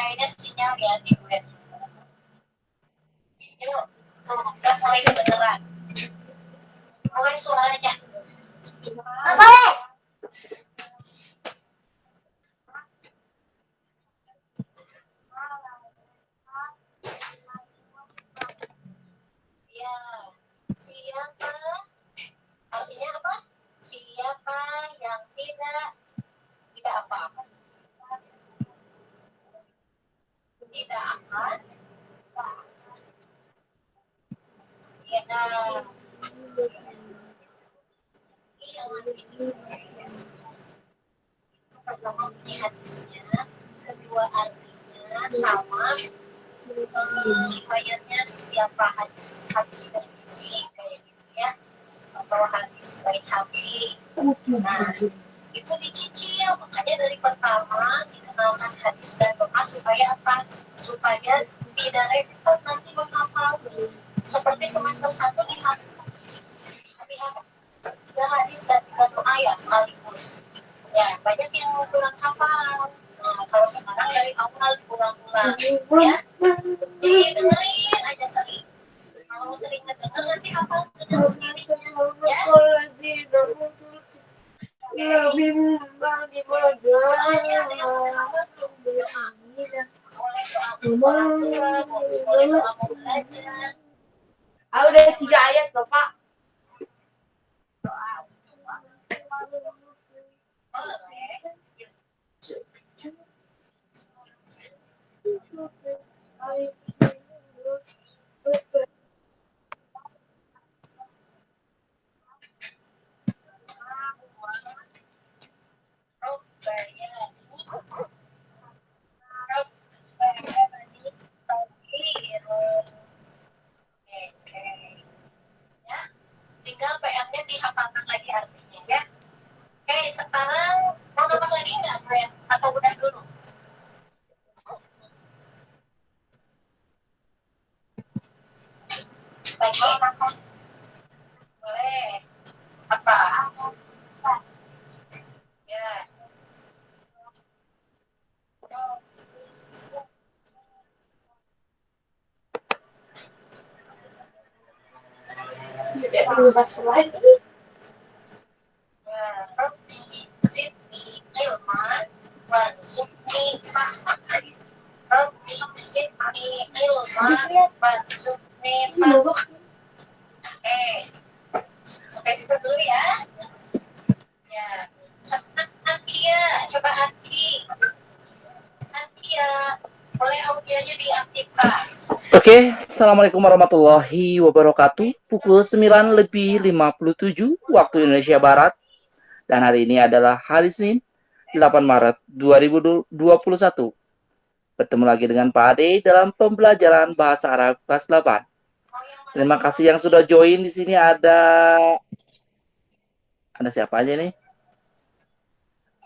kayaknya sinyal ya di gue. Yuk, tuh udah mulai kedengeran. Mulai suaranya. Apa? Ya, siapa? Artinya apa? Siapa yang tidak apa-apa? Tidak akan. Ya, pertama bunyi hadisnya, kedua artinya sama, ayatnya siapa hadis hadis Tirmizi kayak gitu ya, atau hadis baik hati. Nah, itu dicicil, makanya dari pertama dikenalkan hadis dan doa supaya apa? Supaya tidak repot nanti menghafal. Seperti semester 1 di tiga hadis dan tiga doa ya sekaligus. Ya, banyak yang kurang hafal. Nah, kalau sekarang dari awal diulang-ulang ya. Jadi dengerin aja sering. Kalau sering ngedenger nanti hafal dengan sendirinya. Ya. Boleh doa mau belajar. Udah 3 ayat loh Pak. Tinggal PR-nya dihafalkan lagi artinya ya. Oke, sekarang mau nambah lagi nggak gue? Atau udah dulu? Lagi? Boleh. Apa? Ya. Berubah lagi. Rabbi zidni ilman warzuqni fahman. Rabbi zidni ilman warzuqni fahman. Oke, situ dulu ya. Ya, Akia, coba Akia, boleh audionya diaktifkan. Oke, Assalamualaikum warahmatullahi wabarakatuh. Pukul 9:57 waktu Indonesia Barat. Dan hari ini adalah hari Senin, 8 Maret 2021. Bertemu lagi dengan Pak Ade dalam pembelajaran bahasa Arab kelas 8. Terima kasih yang sudah join di sini. Ada siapa aja nih?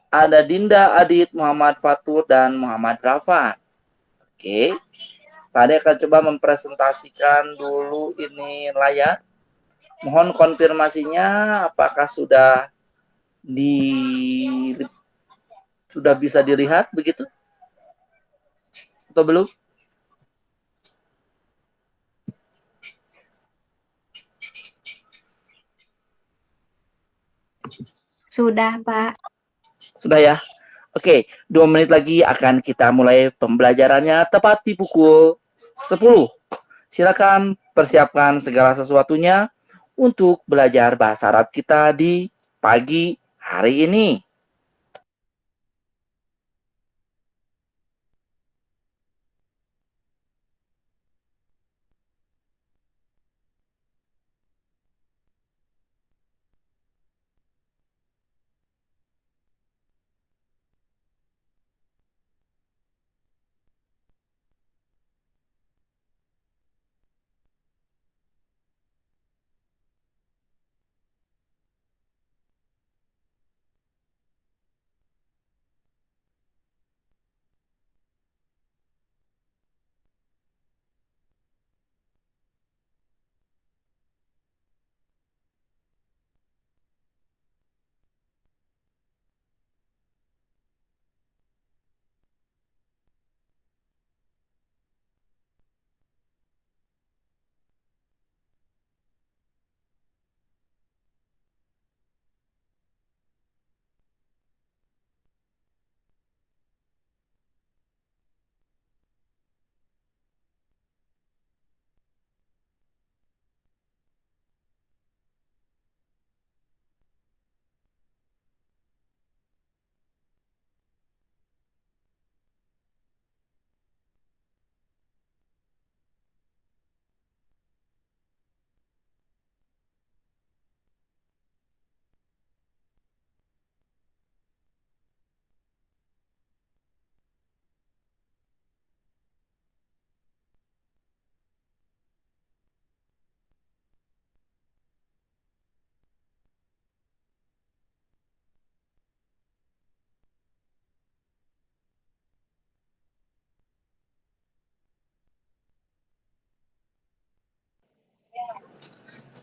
Ada Dinda, Adit, Muhammad Fatur, dan Muhammad Rafan. Oke. Pak Ade akan coba mempresentasikan dulu ini layar. Mohon konfirmasinya apakah sudah bisa dilihat begitu atau belum? Sudah, Pak. Sudah ya. Oke, 2 menit lagi akan kita mulai pembelajarannya tepat di pukul 10. Silakan persiapkan segala sesuatunya untuk belajar bahasa Arab kita di pagi hari ini.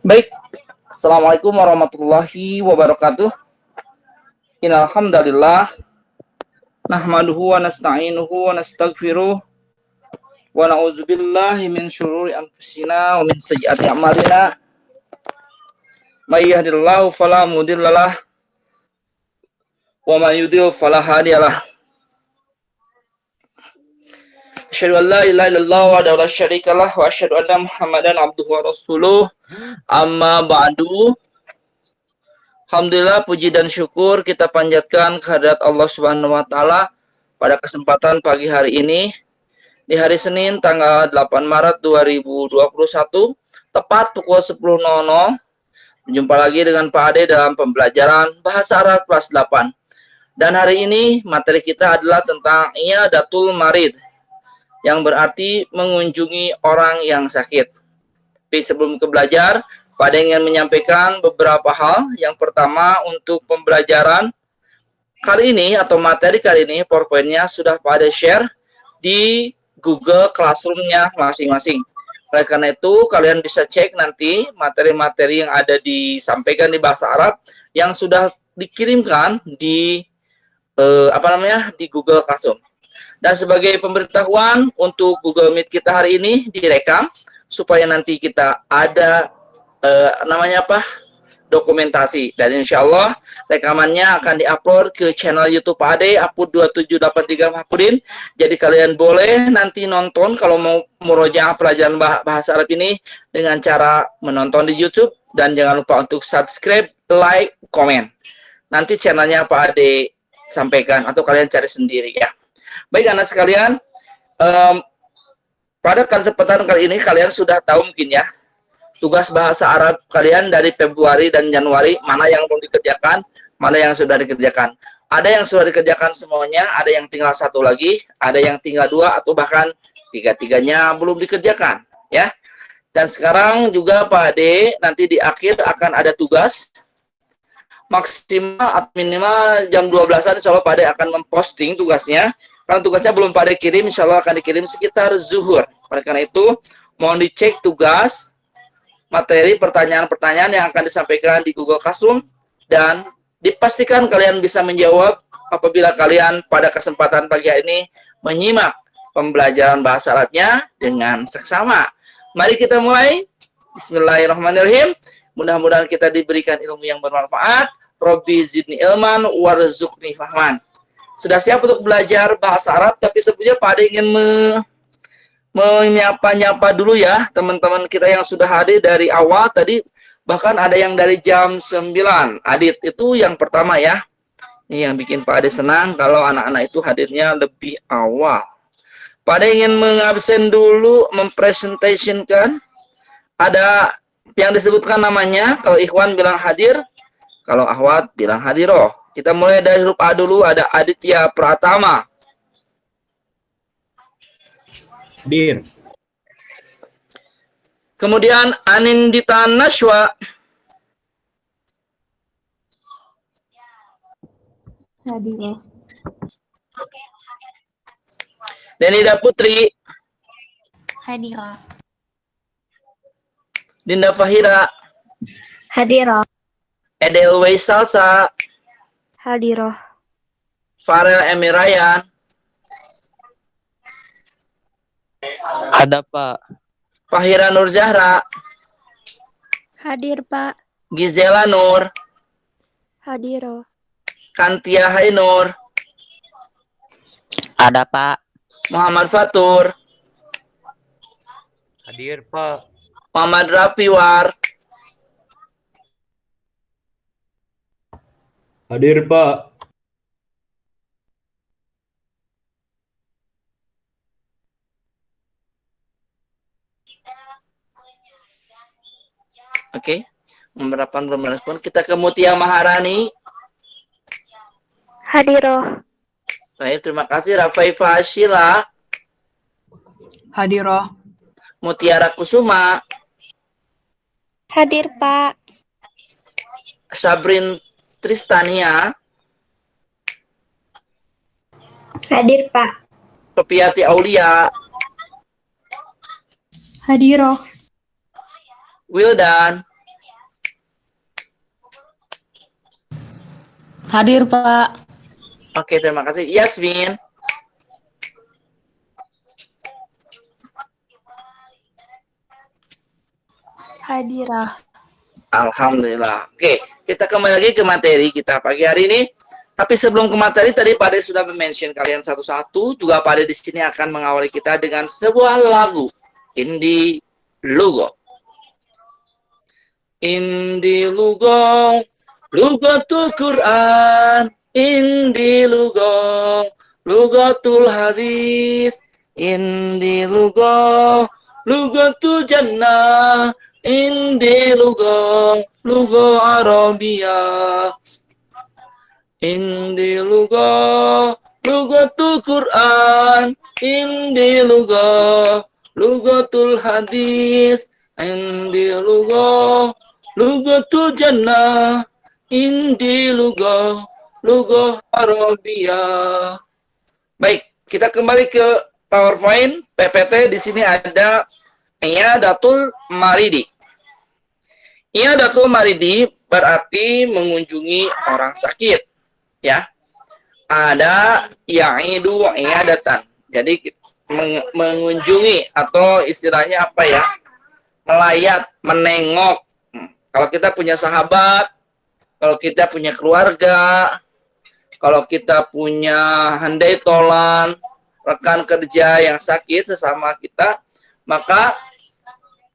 Baik, Assalamualaikum warahmatullahi wabarakatuh. Innal hamdalillah nahmaduhu wa nasta'inuhu wa nastaghfiruh wa na'udzubillahi min syururi anfusina wa min sayyiati a'malina. May yahdihillahu fala mudhillalah wa may yudhlil fala hadiyalah. Asyhadu an la ilaha illallah wa la syarikalah wa asyhadu anna Muhammadan abduhu wa rasuluh. Amma ba'du. Alhamdulillah, puji dan syukur kita panjatkan kehadirat Allah Subhanahu wa taala pada kesempatan pagi hari ini di hari Senin tanggal 8 Maret 2021 tepat pukul 10.00. Berjumpa lagi dengan Pak Ade dalam pembelajaran bahasa Arab kelas 8. Dan hari ini materi kita adalah tentang Iyadatul Marid, yang berarti mengunjungi orang yang sakit. Tapi sebelum ke belajar, Pak Ade ingin menyampaikan beberapa hal. Yang pertama, untuk pembelajaran kali ini atau materi kali ini, PowerPoint-nya sudah Pak Ade share di Google Classroom-nya masing-masing. Oleh karena itu, kalian bisa cek nanti materi-materi yang ada disampaikan di bahasa Arab yang sudah dikirimkan di di Google Classroom. Dan sebagai pemberitahuan, untuk Google Meet kita hari ini direkam supaya nanti kita ada dokumentasi, dan insya Allah rekamannya akan diupload ke channel YouTube Pak Ade Apud 2783 Mahpudin. Jadi kalian boleh nanti nonton kalau mau murojaah pelajaran bahasa Arab ini dengan cara menonton di YouTube, dan jangan lupa untuk subscribe, like, komen. Nanti channelnya Pak Ade sampaikan atau kalian cari sendiri ya. Baik anak sekalian, pada kesempatan kali ini kalian sudah tahu mungkin ya, tugas bahasa Arab kalian dari Februari dan Januari, mana yang belum dikerjakan, mana yang sudah dikerjakan. Ada yang sudah dikerjakan semuanya, ada yang tinggal satu lagi, ada yang tinggal dua, atau bahkan tiga-tiganya belum dikerjakan. Ya. Dan sekarang juga Pak Ade nanti di akhir akan ada tugas, maksimal atau minimal jam 12-an, insya Allah Pak Ade akan memposting tugasnya. Karena tugasnya belum Pak Ade kirim, insya Allah akan dikirim sekitar zuhur. Oleh karena itu, mohon dicek tugas, materi, pertanyaan-pertanyaan yang akan disampaikan di Google Classroom, dan dipastikan kalian bisa menjawab apabila kalian pada kesempatan pagi hari ini menyimak pembelajaran bahasa Arabnya dengan seksama. Mari kita mulai. Bismillahirrahmanirrahim. Mudah-mudahan kita diberikan ilmu yang bermanfaat. Robbi zidni ilman warzuqni fahman. Sudah siap untuk belajar bahasa Arab, tapi sebelumnya Pak Ade ingin menyapa-nyapa dulu ya teman-teman kita yang sudah hadir dari awal tadi, bahkan ada yang dari jam 9. Adit itu yang pertama ya. Ini yang bikin Pak Ade senang kalau anak-anak itu hadirnya lebih awal. Pak Ade ingin mengabsen dulu, mempresentationkan. Ada yang disebutkan namanya, kalau Ikhwan bilang hadir, kalau Ahwat bilang hadiroh. Kita mulai dari huruf A dulu, ada Aditya Pratama. Hadir. Kemudian Anindita Nashwa. Hadir. Denida Putri. Hadirah. Dinda Fahira. Hadiroh. Edelweiss Salsa. Hadiroh. Farel Emirayan. Ada Pak. Fahira Nur Zahra. Hadir, Pak. Gizela Nur. Hadiroh. Kantia Hainur. Ada Pak. Muhammad Fatur. Hadir, Pak. Muhammad Rafiwar. Hadir, Pak. Oke. Beberapa belum merespon. Kita ke Mutia Maharani. Hadiroh. Baik, terima kasih. Rafaifa Ashila. Hadiroh. Mutiara Kusuma. Hadir, Pak. Sabrin Tristania. Hadir, Pak. Sofiati Aulia. Hadiroh. Wildan. Hadir, Pak. Oke, terima kasih. Yasmin. Hadirah. Alhamdulillah. Oke, kita kembali lagi ke materi kita pagi hari ini. Tapi sebelum ke materi, tadi Pak Ade sudah mention kalian satu-satu. Juga Pak Ade di sini akan mengawali kita dengan sebuah lagu. Indi Lugo. Indi Lugo. Lugatul Quran. Indi Lugo. Lugatul Hadis. Indi Lugo. Lugatul Jannah. Indi Lugo. Lugo Arabia. Indi Lugo. Lugatul Quran. Indi Lugo. Lugatul Hadis. Indi Lugo. Lugatul Jannah. Indi Lugo. Lugo Arabia. Baik, kita kembali ke PowerPoint PPT. Di sini ada Iyadatul Maridi. Iyadatul Maridi berarti mengunjungi orang sakit. Ya, ada ya'idu iyadatan. Jadi mengunjungi atau istilahnya apa ya? Melayat, menengok. Kalau kita punya sahabat, kalau kita punya keluarga, kalau kita punya handai tolan, rekan kerja yang sakit sesama kita, maka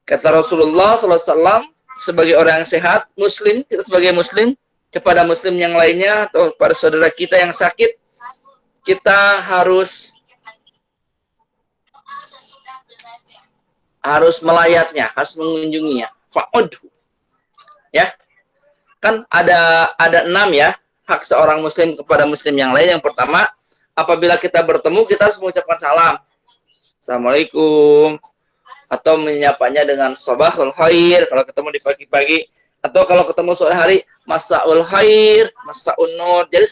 kata Rasulullah SAW sebagai orang yang sehat, muslim, kita sebagai muslim, kepada muslim yang lainnya atau pada saudara kita yang sakit, kita harus melayatnya, harus mengunjunginya. Fa'udhu. Ya. Kan ada 6 ya, hak seorang muslim kepada muslim yang lain. Yang pertama, apabila kita bertemu, kita harus mengucapkan salam. Assalamualaikum. Atau menyapanya dengan sabahul khair kalau ketemu di pagi-pagi. Atau kalau ketemu sore hari, masaul khair, masaun nur. Jadi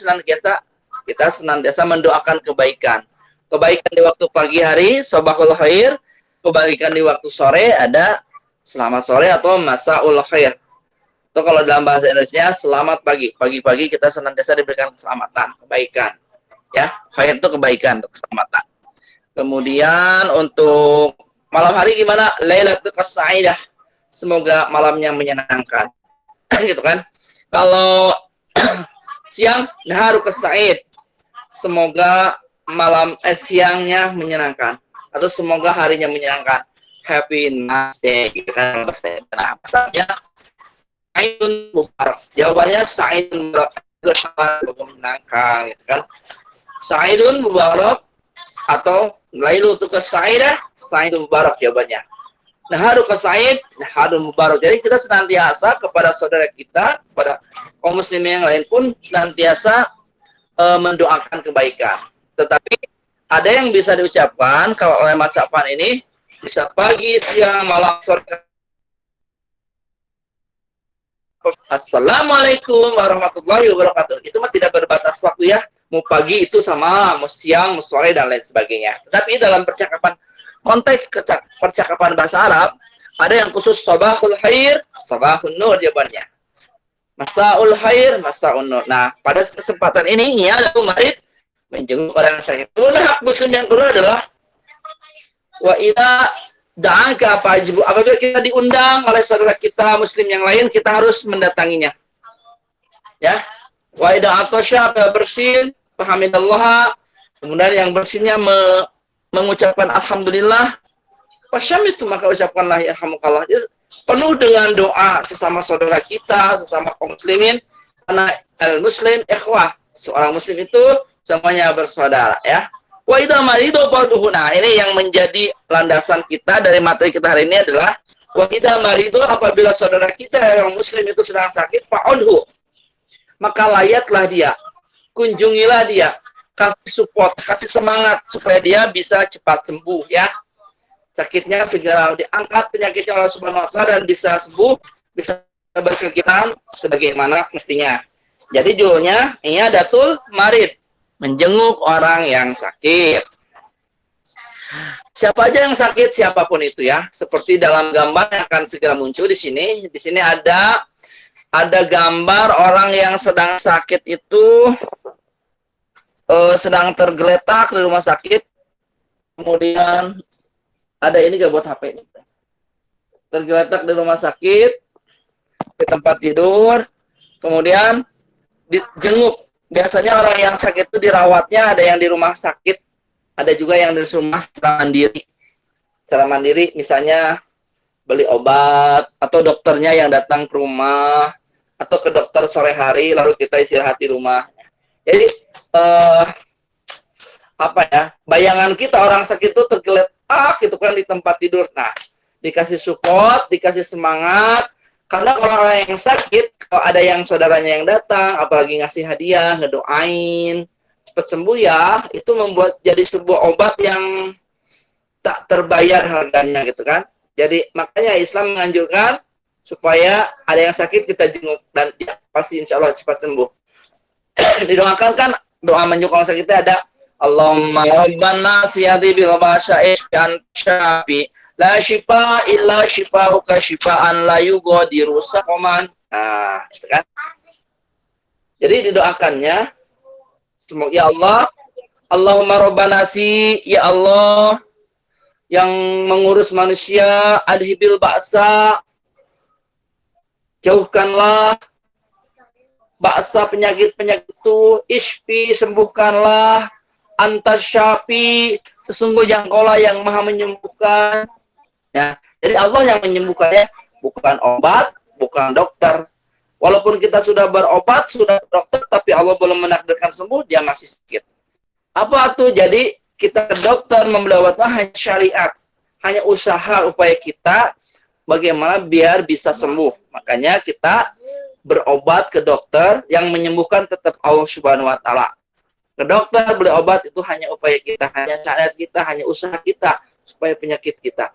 kita senantiasa mendoakan kebaikan. Kebaikan di waktu pagi hari, sabahul khair. Kebaikan di waktu sore ada selamat sore atau masaul khair. Atau kalau dalam bahasa Indonesia, selamat pagi. Pagi-pagi kita senantiasa diberikan keselamatan, kebaikan. Ya, khair itu kebaikan, untuk keselamatan. Kemudian untuk malam hari gimana? Lailatul Qasaidah. Semoga malamnya menyenangkan. Gitu kan? Kalau siang, Naharu Qasaid. Semoga siangnya menyenangkan. Atau semoga harinya menyenangkan. Happy nice day. Gitu kan? Nah, pasalnya Sa'idun Mubarak. Jawabannya Sa'idun Mubarak. Menyenangkan. Gitu kan? Sa'idun Mubarak atau Lailatul Qasaidah. Sa'idun Mubarak jawabannya. Naharu Qasaid, Naharu Mubarak. Jadi kita senantiasa kepada saudara kita, kepada kaum muslim yang lain pun senantiasa mendoakan kebaikan. Tetapi ada yang bisa diucapkan kalau oleh Mas Afan ini bisa pagi, siang, malam, sore. Assalamualaikum warahmatullahi wabarakatuh. Itu mah tidak berbatas waktu ya. Mau pagi itu sama, mau siang, mau sore dan lain sebagainya. Tetapi dalam konteks percakapan bahasa Arab, ada yang khusus sabahul khair, sabahun nur jawabannya. Masaul khair, masaun nur. Nah, pada kesempatan ini ya ada Marid menjenguk orang yang sakit. Hak muslim yang kedua adalah wa idza da'aka fajibu. Apabila kita diundang oleh saudara kita muslim yang lain, kita harus mendatanginya. Ya. Wa idza atasya bersin, fahamidallah. Kemudian yang bersihnya mengucapkan alhamdulillah, pasyam itu maka ucapkanlah yarhamukallah. Penuh dengan doa sesama saudara kita, sesama kaum muslimin, karena al-muslim ikhwah, seorang muslim itu semuanya bersaudara ya. Wa idza maridu fa'udhu. Nah, ini yang menjadi landasan kita dari materi kita hari ini adalah wa idza maridu, apabila saudara kita yang muslim itu sedang sakit, fa'udhu. Maka layatlah dia, kunjungilah dia, kasih support, kasih semangat supaya dia bisa cepat sembuh ya. Sakitnya segera diangkat penyakitnya oleh Subhanahu wa Ta'ala dan bisa sembuh, bisa berkegiatan sebagaimana mestinya. Jadi judulnya Iyadatul Marid, menjenguk orang yang sakit. Siapa aja yang sakit, siapapun itu ya. Seperti dalam gambar yang akan segera muncul di sini. Di sini ada ada gambar orang yang sedang sakit itu sedang tergeletak di rumah sakit. Kemudian ada ini gak buat HP ini. Tergeletak di rumah sakit, di tempat tidur, kemudian dijenguk. Biasanya orang yang sakit itu dirawatnya, ada yang di rumah sakit, ada juga yang di rumah secara mandiri. Secara mandiri misalnya beli obat, atau dokternya yang datang ke rumah, atau ke dokter sore hari, lalu kita istirahat di rumah. Jadi, apa ya, bayangan kita orang sakit itu tergeletak gitu kan di tempat tidur. Nah, dikasih support, dikasih semangat, karena orang yang sakit, kalau ada yang saudaranya yang datang, apalagi ngasih hadiah, ngedoain, cepat sembuh ya, itu membuat jadi sebuah obat yang tak terbayar harganya gitu kan. Jadi makanya Islam menganjurkan supaya ada yang sakit kita jenguk, dan ya, pasti insya Allah cepat sembuh. Didoakan kan, doa menyukai orang sakitnya ada Allahumma rabban nasi yadi bil basya'ish an syafi la shifa illa shifauka shifaan la yughadiru saqaman. Nah, itu kan. Jadi didoakannya semoga ya Allah, Allahumma rabban nasi, ya Allah yang mengurus manusia, adhibil ba'sa, jauhkanlah ba'sa penyakit-penyakit itu, isfi, sembuhkanlah, antas syafi, sesungguhnya engkaulah yang maha menyembuhkan. Ya, jadi Allah yang menyembuhkan ya, bukan obat, bukan dokter. Walaupun kita sudah berobat, sudah dokter, tapi Allah belum menakdirkan sembuh, dia masih sakit. Apa tuh? Jadi kita ke dokter membeli obatnya hanya syariat, hanya usaha upaya kita bagaimana biar bisa sembuh. Makanya kita berobat ke dokter, yang menyembuhkan tetap Allah Subhanahu wa taala. Ke dokter beli obat itu hanya upaya kita, hanya syariat kita, hanya usaha kita supaya penyakit kita.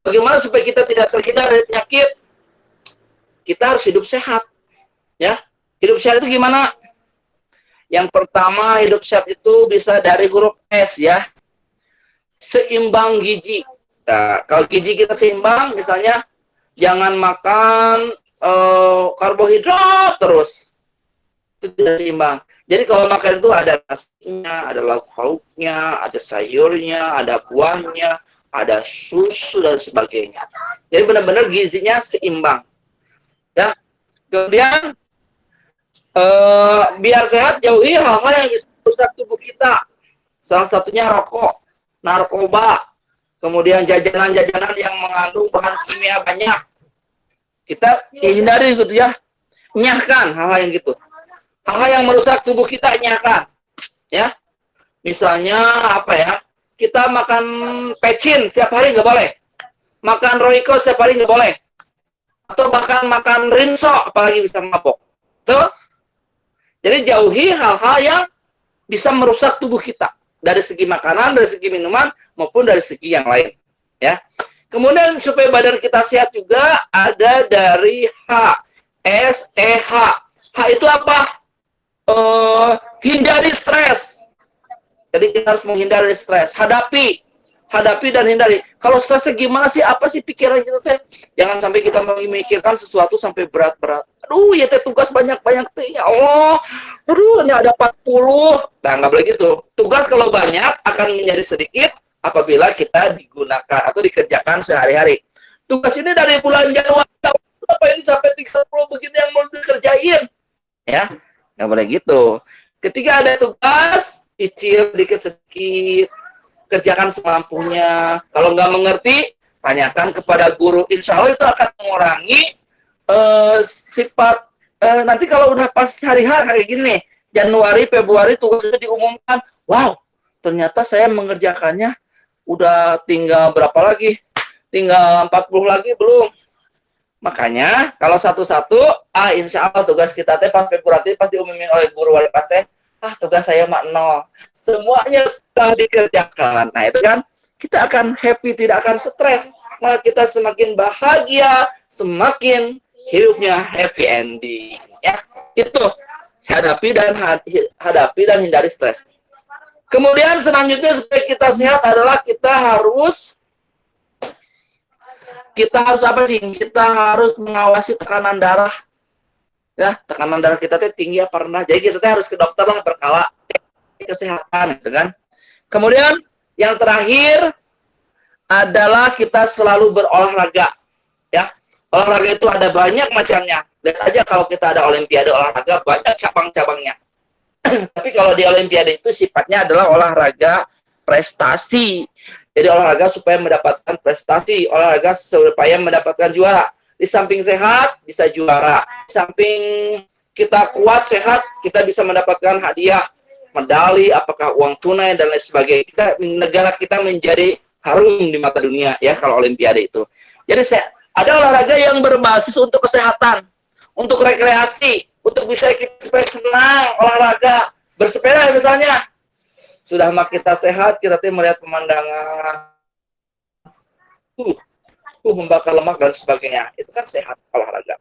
Bagaimana supaya kita tidak terhindar dari penyakit? Kita harus hidup sehat. Ya. Hidup sehat itu gimana? Yang pertama, hidup sehat itu bisa dari huruf S ya. Seimbang gizi. Nah, kalau gizi kita seimbang, misalnya jangan makan karbohidrat terus. Itu tidak seimbang. Jadi kalau makan itu ada nasinya, ada lauk pauknya, ada sayurnya, ada buahnya, ada susu dan sebagainya. Jadi benar-benar gizinya seimbang. Ya. Kemudian biar sehat, jauhi hal-hal yang bisa merusak tubuh kita. Salah satunya rokok, narkoba, kemudian jajanan-jajanan yang mengandung bahan kimia banyak. Kita hindari gitu ya. Nyahkan hal-hal yang gitu. Hal-hal yang merusak tubuh kita nyahkan. Ya. Misalnya apa ya? Kita makan pecin setiap hari nggak boleh. Makan roiko setiap hari nggak boleh. Atau bahkan makan rinso, apalagi bisa mabok. Tuh. Jadi jauhi hal-hal yang bisa merusak tubuh kita. Dari segi makanan, dari segi minuman, maupun dari segi yang lain. Ya. Kemudian supaya badan kita sehat juga ada dari H. S-E-H. H itu apa? Hindari stres. Jadi kita harus menghindari stres. Hadapi dan hindari. Kalau stresnya gimana sih? Apa sih pikiran kita teh? Jangan sampai kita memikirkan sesuatu sampai berat-berat. Aduh, ya teh tugas banyak-banyak teh. Ya Allah. Aduh, ini ada 40. Nah, nggak boleh gitu. Tugas kalau banyak akan menjadi sedikit apabila kita digunakan atau dikerjakan sehari-hari. Tugas ini dari bulan Januari apa ini sampai 30 begini yang mau dikerjain. Ya, nggak boleh gitu. Ketika ada tugas, cicil dikit-sedikit, kerjakan semampunya. Kalau nggak mengerti, tanyakan kepada guru. Insya Allah itu akan mengurangi sifat. Nanti kalau udah pas hari-hari kayak gini, Januari, Februari tugas itu diumumkan. Wow, ternyata saya mengerjakannya udah tinggal berapa lagi? Tinggal 40 lagi belum. Makanya kalau satu-satu, insya Allah tugas kita teh pas Februari pas diumumin oleh guru wali kelas teh, tugas saya mah 0. Semuanya sudah dikerjakan. Nah itu kan kita akan happy, tidak akan stres. Maka kita semakin bahagia, semakin hidupnya happy ending. Ya, itu hadapi dan hindari stres. Kemudian selanjutnya supaya kita sehat adalah kita harus kita harus apa sih? Kita harus mengawasi tekanan darah. Ya, tekanan darah kita tuh tinggi apa rendah. Jadi kita tuh harus ke dokter lah berkala kesehatan, gitu kan. Kemudian yang terakhir adalah kita selalu berolahraga. Ya, olahraga itu ada banyak macamnya. Lihat aja kalau kita ada olimpiade olahraga, banyak cabang-cabangnya. Tapi kalau di olimpiade itu sifatnya adalah olahraga prestasi. Jadi olahraga supaya mendapatkan prestasi, olahraga supaya mendapatkan juara. Di samping sehat, bisa juara. Di samping kita kuat, sehat, kita bisa mendapatkan hadiah, medali, apakah uang tunai, dan lain sebagainya. Negara kita menjadi harum di mata dunia, ya, kalau olimpiade itu. Jadi ada olahraga yang berbasis untuk kesehatan, untuk rekreasi, untuk bisa kita senang, olahraga, bersepeda misalnya. Sudah mah kita sehat, kita melihat pemandangan, membakar lemak dan sebagainya. Itu kan sehat olahraga.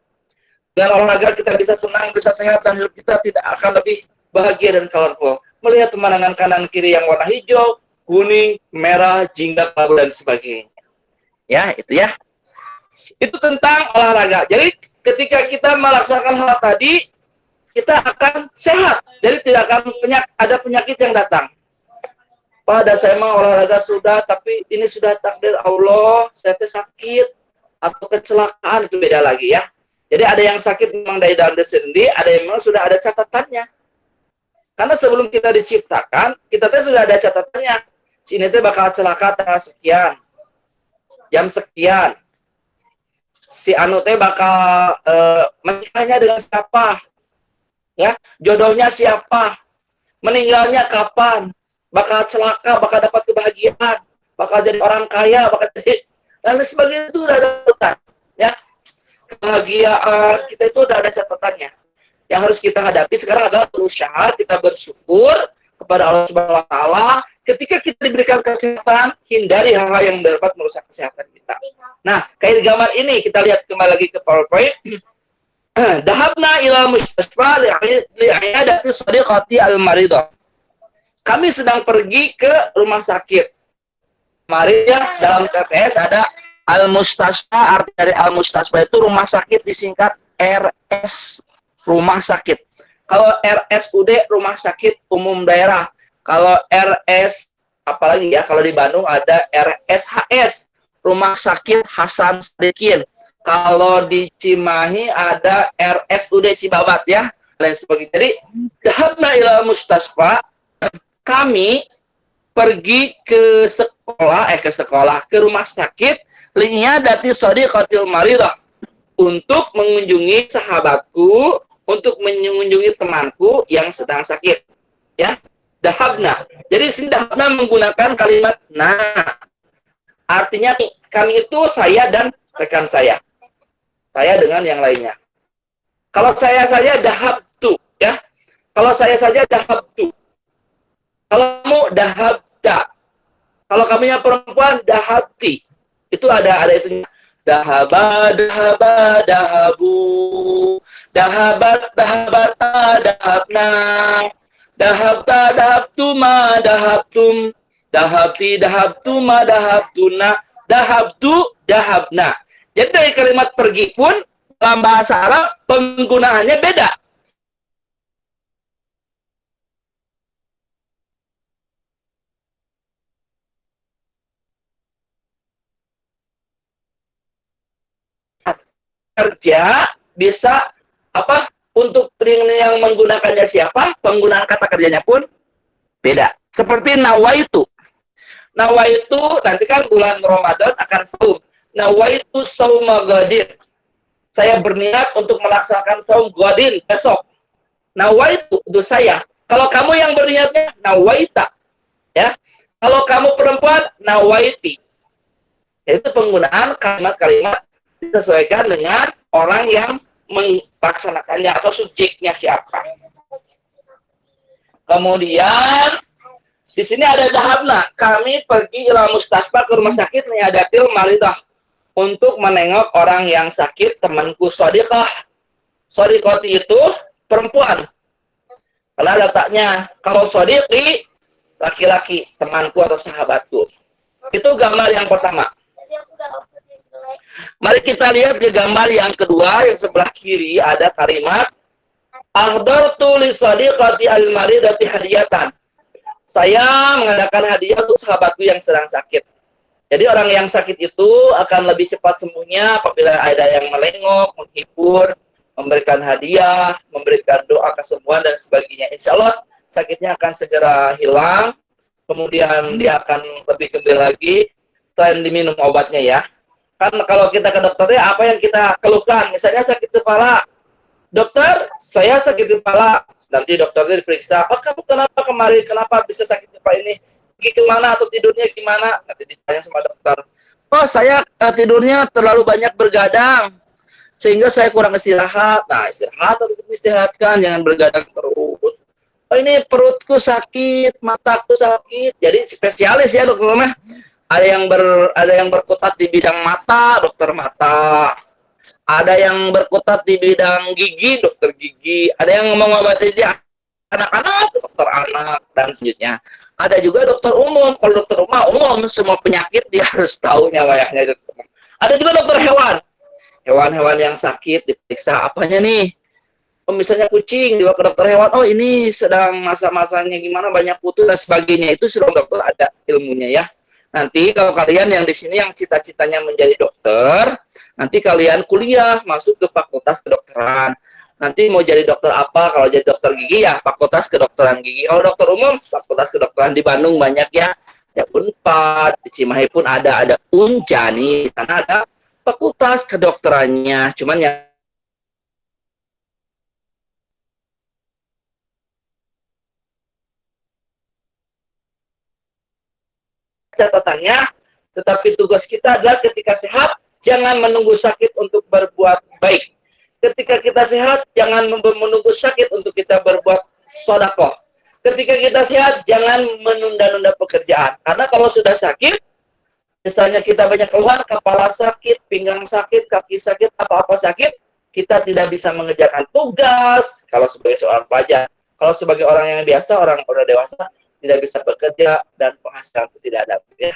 Dengan olahraga kita bisa senang, bisa sehat, dan hidup kita tidak akan lebih bahagia dan colorful. Melihat pemandangan kanan kiri yang warna hijau, kuning, merah, jingga, kelabu, dan sebagainya. Ya, itu ya. Itu tentang olahraga. Jadi ketika kita melaksanakan hal tadi, kita akan sehat. Jadi tidak akan ada penyakit yang datang. Pada saya mah olahraga sudah, tapi ini sudah takdir Allah, saya sakit atau kecelakaan, itu beda lagi ya. Jadi ada yang sakit memang dari dalam diri sendiri, ada yang memang sudah ada catatannya. Karena sebelum kita diciptakan, kita sudah ada catatannya. Ini bakal celaka tanggal sekian, jam sekian. Si anu bakal menikahnya dengan siapa? Ya, jodohnya siapa? Meninggalnya kapan? Bakal celaka, bakal dapat kebahagiaan, bakal jadi orang kaya, bakal jadi dan lain sebagainya. Itu udah ada catatan, ya. Kebahagiaan kita itu udah ada catatannya. Yang harus kita hadapi sekarang adalah berusaha kita bersyukur kepada Allah Subhanahu wa taala ketika kita diberikan kesehatan, hindari hal-hal yang dapat merusak kesehatan kita. Nah, kayak di gambar ini kita lihat kembali lagi ke PowerPoint. Dahabna ila mustasfa li'iyadati sadiqati al-maridah. Kami sedang pergi ke rumah sakit. Kemarin ya, dalam TTS ada Al-Mustasfa, arti dari Al-Mustasfa itu rumah sakit disingkat RS, rumah sakit. Kalau RSUD, rumah sakit umum daerah. Kalau RS, apalagi ya, kalau di Bandung ada RSHS, rumah sakit Hasan Sadikin. Kalau di Cimahi ada RSUD Cibabat ya, lain sebagainya. Jadi, dahabna ila mustasfa, kami pergi ke sekolah, ke rumah sakit, li'iyadati shadiqatil maridah, untuk mengunjungi sahabatku, untuk mengunjungi temanku yang sedang sakit. Ya, dahabna. Jadi sini dahabna menggunakan kalimat nah. Artinya kami itu saya dan rekan saya. Saya dengan yang lainnya. Kalau saya dahabtu, ya. Kalau saya saja dahabtu. Kalau kamu dahabda. Kalau kamunya perempuan dahabti. Itu ada itunya. Dahaba, dahabu. Dahabat, dahabata, dahabna. Dahabta, dahabtuma, dahabtum. Dahabti, dahabtuma, dahabtuna. Dahabtu, dahabna. Jadi dari kalimat pergi pun dalam bahasa Arab penggunaannya beda. Kerja bisa apa untuk yang menggunakannya siapa, penggunaan kata kerjanya pun beda. Seperti nawaitu. Nawaitu nanti kan bulan Ramadan akan saum. Nawaitu sauma gadin. Saya berniat untuk melaksanakan saum gadin besok. Nawaitu itu saya. Kalau kamu yang berniatnya nawaita. Ya. Kalau kamu perempuan nawaiti. Itu penggunaan kalimat-kalimat disesuaikan dengan orang yang melaksanakannya atau subjeknya siapa. Kemudian di sini ada dahabna. Kami pergi ila mustasfa ke rumah sakit li'iyadatil maridah untuk menengok orang yang sakit, temanku shadiqah. Shadiqati itu perempuan. Karena letaknya kalau shadiqi laki-laki, temanku atau sahabatku. Itu gambar yang pertama. Mari kita lihat ke gambar yang kedua, yang sebelah kiri ada kalimat ahdartu li sadiqati al-maridati hadiyatan. Saya mengadakan hadiah untuk sahabatku yang sedang sakit. Jadi orang yang sakit itu akan lebih cepat sembuhnya apabila ada yang melengok, menghibur, memberikan hadiah, memberikan doa kesembuhan dan sebagainya. Insya Allah sakitnya akan segera hilang, kemudian dia akan lebih gembira lagi selain diminum obatnya ya. Kan kalau kita ke dokternya apa yang kita keluhkan? Misalnya sakit kepala, dokter saya sakit kepala, nanti dokternya diperiksa, oh kamu kenapa kemarin, kenapa bisa sakit kepala ini? Pergi kemana atau tidurnya gimana? Nanti ditanya sama dokter. Oh saya tidurnya terlalu banyak bergadang, sehingga saya kurang istirahat. Nah istirahat atau istirahatkan, jangan bergadang terus. Oh ini perutku sakit, mataku sakit. Jadi spesialis ya dokter mah. Ada yang berkutat di bidang mata, dokter mata. Ada yang berkutat di bidang gigi, dokter gigi. Ada yang mengobati dia anak-anak, dokter anak dan selanjutnya. Ada juga dokter umum. Kalau dokter umum semua penyakit dia harus tahu nyawanya. Ada juga dokter hewan. Hewan-hewan yang sakit diperiksa apanya nih? Oh, misalnya kucing dibawa ke dokter hewan. Oh ini sedang masa-masanya gimana, banyak kutu dan sebagainya. Itu sudah dokter ada ilmunya ya. Nanti kalau kalian yang di sini yang cita-citanya menjadi dokter, nanti kalian kuliah masuk ke fakultas kedokteran. Nanti mau jadi dokter apa? Kalau jadi dokter gigi ya fakultas kedokteran gigi. Kalau dokter umum fakultas kedokteran di Bandung banyak ya. Ada Unpad, di Cimahi pun ada Unjani, di sana ada fakultas kedokterannya. Cuman yang catatannya, tetapi tugas kita adalah ketika sehat jangan menunggu sakit untuk berbuat baik. Ketika kita sehat, jangan menunggu sakit untuk kita berbuat sedekah. Ketika kita sehat, jangan menunda-nunda pekerjaan. Karena kalau sudah sakit, misalnya kita banyak keluhan, kepala sakit, pinggang sakit, kaki sakit, apa-apa sakit, kita tidak bisa mengerjakan tugas. Kalau sebagai seorang pelajar, kalau sebagai orang yang biasa, orang udah dewasa, tidak bisa bekerja dan penghasilan tidak ada. Ya.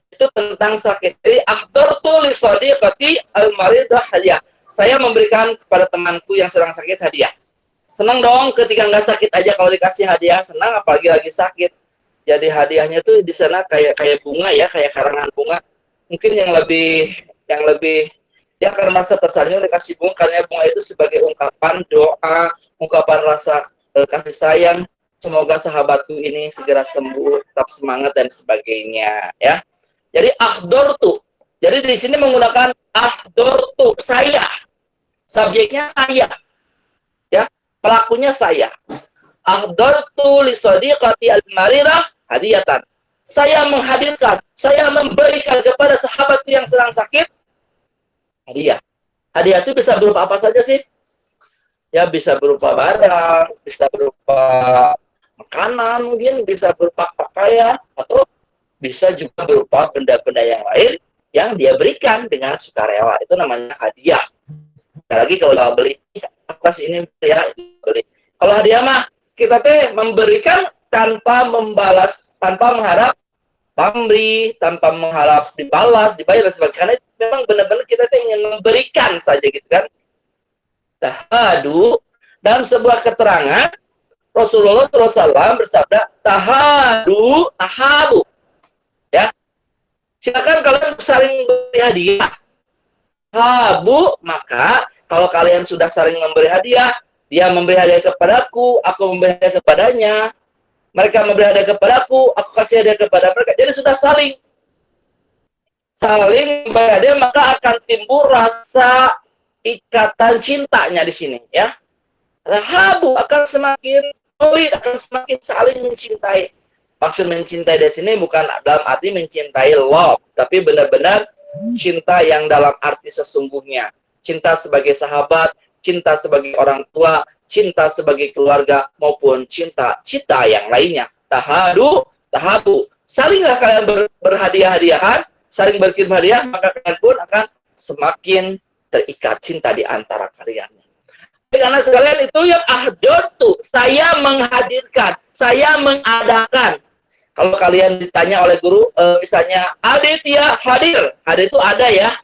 Itu tentang sakit. Jadi, ahdartu li sadiqati al-maridah hadiah. Saya memberikan kepada temanku yang sedang sakit hadiah. Senang dong ketika nggak sakit aja kalau dikasih hadiah, senang apalagi lagi sakit. Jadi hadiahnya tuh di sana kayak bunga ya, kayak karangan bunga. Mungkin yang lebih dia akan merasa tersanjung dikasih bunga karena bunga itu sebagai ungkapan doa, ungkapan rasa kasih sayang. Semoga sahabatku ini segera sembuh, tetap semangat dan sebagainya ya. Jadi ahdartu. Jadi di sini menggunakan ahdartu, saya. Subjeknya saya. Ya, pelakunya saya. Ahdartu li sadiqati al-maridah hadiyatan. Saya menghadirkan, saya memberikan kepada sahabatku yang sedang sakit hadiah. Hadiah itu bisa berupa apa saja sih? Ya, bisa berupa barang, bisa berupa makanan, mungkin bisa berupa pakaian, atau bisa juga berupa benda-benda yang lain yang dia berikan dengan sukarela. Itu namanya hadiah. Lagi kalau beli atas ini ya beli. Kalau hadiah mah kita memberikan tanpa membalas, tanpa mengharap pemberi, tanpa mengharap dibalas, dibayar dan sebagainya. Karena memang benar-benar kita ingin memberikan saja gitu kan. Tahadu dalam sebuah keterangan Rasulullah SAW bersabda tahabu. Ya. Silakan kalian saling beri hadiah. Habu, maka kalau kalian sudah saling memberi hadiah, dia memberi hadiah kepadaku, aku memberi hadiah kepadanya, mereka memberi hadiah kepadaku, aku kasih hadiah kepada mereka. Jadi sudah saling memberi hadiah, maka akan timbul rasa ikatan cintanya di sini, ya. Habu akan semakin solid, akan semakin saling mencintai. Maksud mencintai di sini bukan dalam arti mencintai love, tapi benar-benar cinta yang dalam arti sesungguhnya. Cinta sebagai sahabat, cinta sebagai orang tua, cinta sebagai keluarga, maupun cinta yang lainnya. Tahabu. Salinglah kalian berhadiah-hadiahan, saling berkirim hadiah, maka kalian pun akan semakin terikat cinta di antara kalian. Karena sekalian itu yang ahdartu, saya menghadirkan, saya mengadakan. Kalau kalian ditanya oleh guru, misalnya Aditya hadir itu ada ya.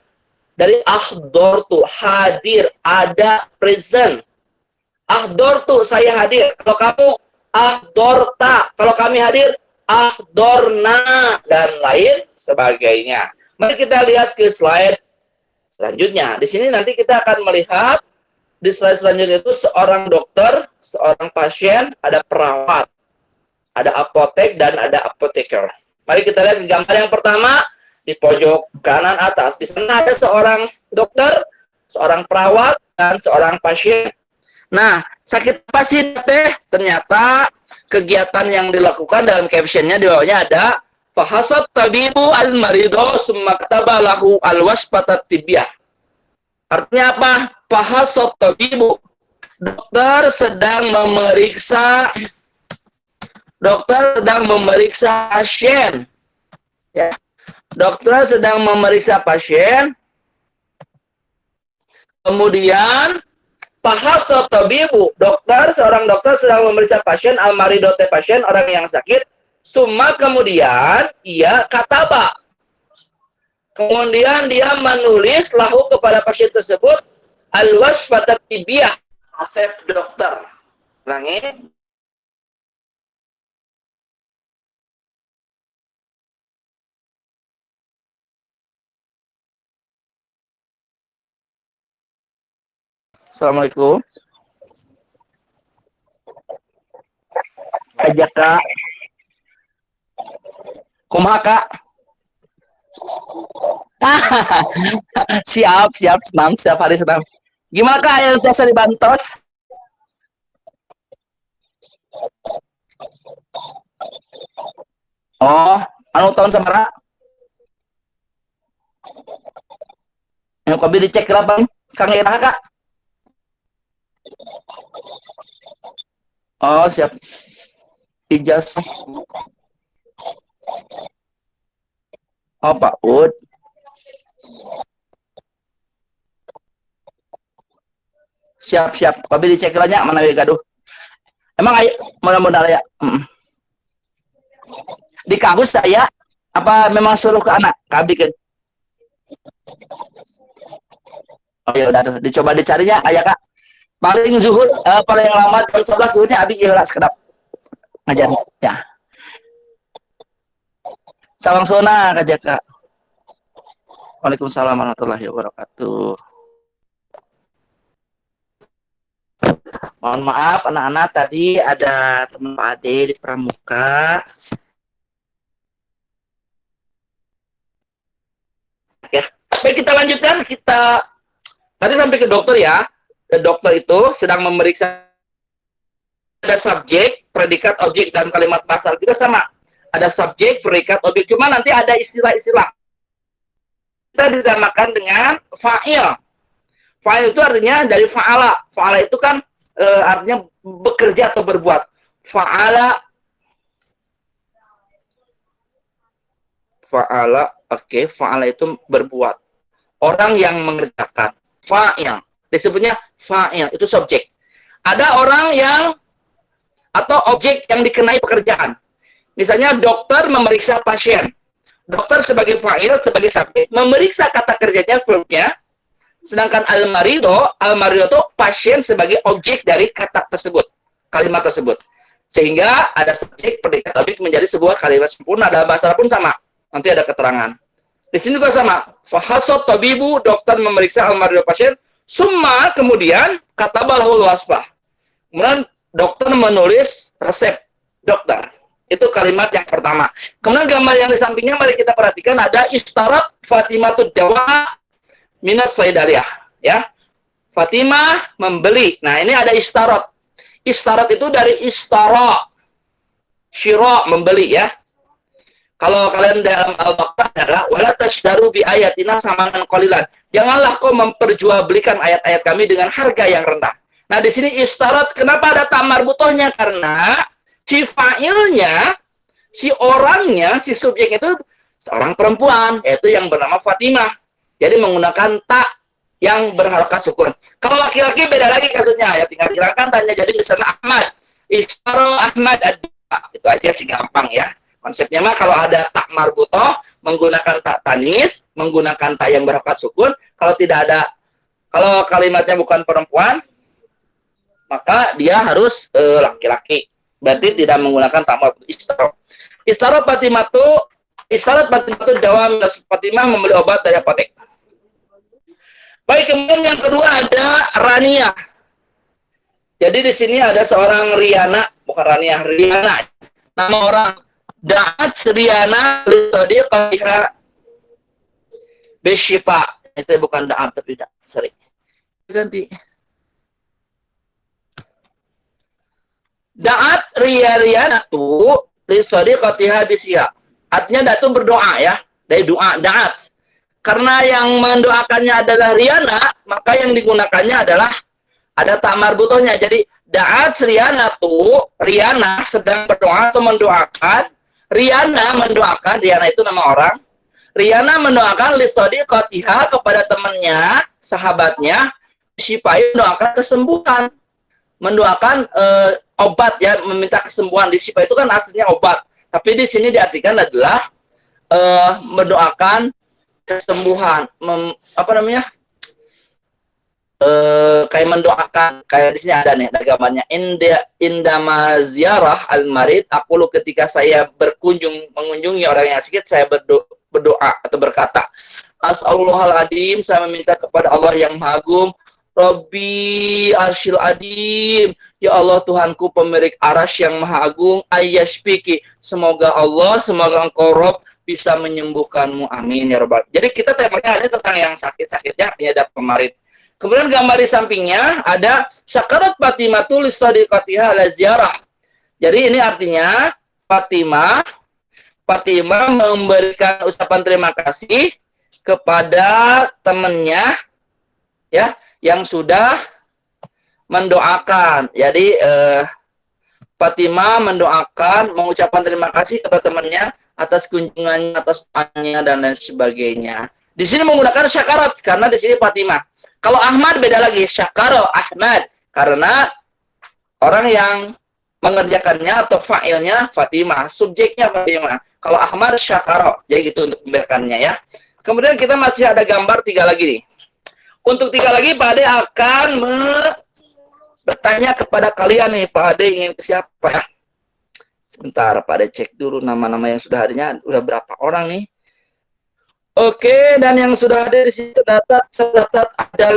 Dari ahdortu, hadir, ada, present. Ahdortu, saya hadir. Kalau kamu ahdorta, kalau kami hadir, ahdorna, dan lain sebagainya. Mari kita lihat ke slide selanjutnya. Di sini nanti kita akan melihat di slide selanjutnya itu seorang dokter, seorang pasien, ada perawat, ada apotek, dan ada apoteker. Mari kita lihat gambar yang pertama di pojok kanan atas. Di sana ada seorang dokter, seorang perawat, dan seorang pasien. Nah, sakit apa sih teh? Ternyata kegiatan yang dilakukan dalam captionnya di bawahnya ada fahasat tabibu al-marido summa kataba lahu al-wasfatat tibyah. Artinya apa? Fahasat tabibu. Dokter sedang memeriksa pasien. Ya. Dokter sedang memeriksa pasien. Kemudian fahasat tabibu. Seorang dokter sedang memeriksa pasien al-marido pasien, orang yang sakit. Summa kemudian ia kataba. Kemudian dia menulis lahu kepada pasien tersebut al-wasfatat tibyah, resep dokter. Ulangi. Assalamualaikum. Ajak Kak. Kumaha Kak? Siap, senam, setiap hari senam. Gimana Kak yang biasa dibantos? Oh, anu tahun sabaraha? Yang kopi dicek ke lapang, Kang Iraha Kak? Oh, siap. Ijazah. Oh, Pak Ud. Siap. Kopi dicek lanya mana we gaduh. Emang ayo mudah-mudahan ya. Di kampus saya apa memang suruh ke anak? Kabi kan. Oh ya udah tuh, dicoba dicarinya ayah Kak. Paling zuhur paling lama jam 11 zuhurnya abi ieu sekedap ngajar ya. Salam sona Kak Jaka. Waalaikumsalam warahmatullahi wabarakatuh. Mohon maaf anak-anak, tadi ada teman Pak Ade di Pramuka. Ya, baik kita lanjutkan. Kita tadi sampai ke dokter ya. Dokter itu sedang memeriksa, ada subjek, predikat, objek, dan kalimat pasal juga sama. Ada subjek, predikat, objek. Cuma nanti ada istilah-istilah. Kita dinamakan dengan fa'il. Fa'il itu artinya dari fa'ala. Fa'ala itu kan artinya bekerja atau berbuat. Fa'ala, oke. Fa'ala itu berbuat. Orang yang mengerjakan. Fa'il. Disebutnya fa'il. Itu subjek. Ada orang yang atau objek yang dikenai pekerjaan. Misalnya dokter memeriksa pasien. Dokter sebagai fa'il, sebagai subjek, memeriksa kata kerjanya, verbnya. Sedangkan al-marido itu pasien sebagai objek dari kata tersebut, kalimat tersebut. Sehingga ada subjek, predikat, objek menjadi sebuah kalimat sempurna. Dalam bahasa Arab pun sama. Nanti ada keterangan. Di sini juga sama. Fahasat tabibu, dokter memeriksa al-marido pasien. Summa, kemudian kata balahul wasfah. Kemudian dokter menulis resep dokter. Itu kalimat yang pertama. Kemudian gambar yang di sampingnya mari kita perhatikan ada istarat Fatimatud Dawa minas Saidariyah, ya. Fatimah membeli. Nah, ini ada istarat. Istarat itu dari istara. Syira membeli ya. Kalau kalian dalam Al-Baqarah adalah wala tashdaru bi ayatina samanan qalilan. Janganlah kau memperjualbelikan ayat-ayat kami dengan harga yang rendah. Nah, di sini istarat kenapa ada tamar butohnya? Karena si fa'ilnya, si orangnya, si subjek itu seorang perempuan, yaitu yang bernama Fatimah. Jadi menggunakan tak yang berharakat sukun. Kalau laki-laki beda lagi kasusnya, ya tinggal hilangkan tanya jadi misalnya Ahmad. Istaro Ahmad ada. Itu aja sih gampang ya. Konsepnya mah kalau ada tak marbutoh, menggunakan tak tanis, menggunakan tak yang berharokat sukun. Kalau tidak ada, kalau kalimatnya bukan perempuan, maka dia harus laki-laki. Berarti tidak menggunakan tak marbutah. Istarat Fatimatu dawam Fatimah membeli obat dari apotek. Baik, kemudian yang kedua ada Rania. Jadi di sini ada seorang Riana, bukan Rania, Riana. Nama orang Da'at Riana li-sadiqatiha bisyifa. Itu bukan Da'at tapi Da'at, sorry. Ganti. Da'at Riana tu li-sadiqatiha bisyifa. Artinya Da'at itu berdoa ya, dari doa Da'at. Karena yang mendoakannya adalah Riana, maka yang digunakannya adalah ada tak marbutohnya. Jadi Da'at Riana tuh, Riana sedang berdoa atau mendoakan. Riana mendoakan, Riana itu nama orang. Riana mendoakan lisodiqatiha kepada temannya, sahabatnya, supaya mendoakan kesembuhan. Mendoakan obat ya, meminta kesembuhan. Di sipa itu kan aslinya obat. Tapi di sini diartikan adalah mendoakan kesembuhan, kayak mendoakan, kayak di sini ada nih gambarnya, indama ziarah al marid, aku ketika saya mengunjungi orang yang sakit, saya berdoa atau berkata, as'alullahal adim, saya meminta kepada Allah yang Maha Agung, Rabbi arsyil adim, ya Allah Tuhanku pemilik arasy yang Maha Agung, ayyashfiki, semoga engkau Rob bisa menyembuhkanmu, amin ya rabbal. Jadi kita temanya ada tentang yang sakit-sakitnya ya ada kemarin. Kemudian gambar di sampingnya ada sakarat Fatimatu lisadiqatiha la ziarah. Jadi ini artinya Fatimah memberikan ucapan terima kasih kepada temannya ya yang sudah mendoakan. Jadi Fatimah mengucapkan terima kasih kepada temannya atas kunjungannya, atas doanya dan lain sebagainya. Di sini menggunakan syakarat karena di sini Fatimah. Kalau Ahmad beda lagi, syakaro Ahmad karena orang yang mengerjakannya atau fa'ilnya Fatimah, subjeknya Fatimah. Kalau Ahmad syakaro, jadi gitu untuk membedakannya ya. Kemudian kita masih ada gambar 3 lagi nih. Untuk 3 lagi Pak Ade akan bertanya kepada kalian nih, Pak Ade ingin ke siapa ya? Sebentar, Pak Ade cek dulu nama-nama yang sudah hadirnya, udah berapa orang nih? Oke, dan yang sudah hadir di situ tercatat ada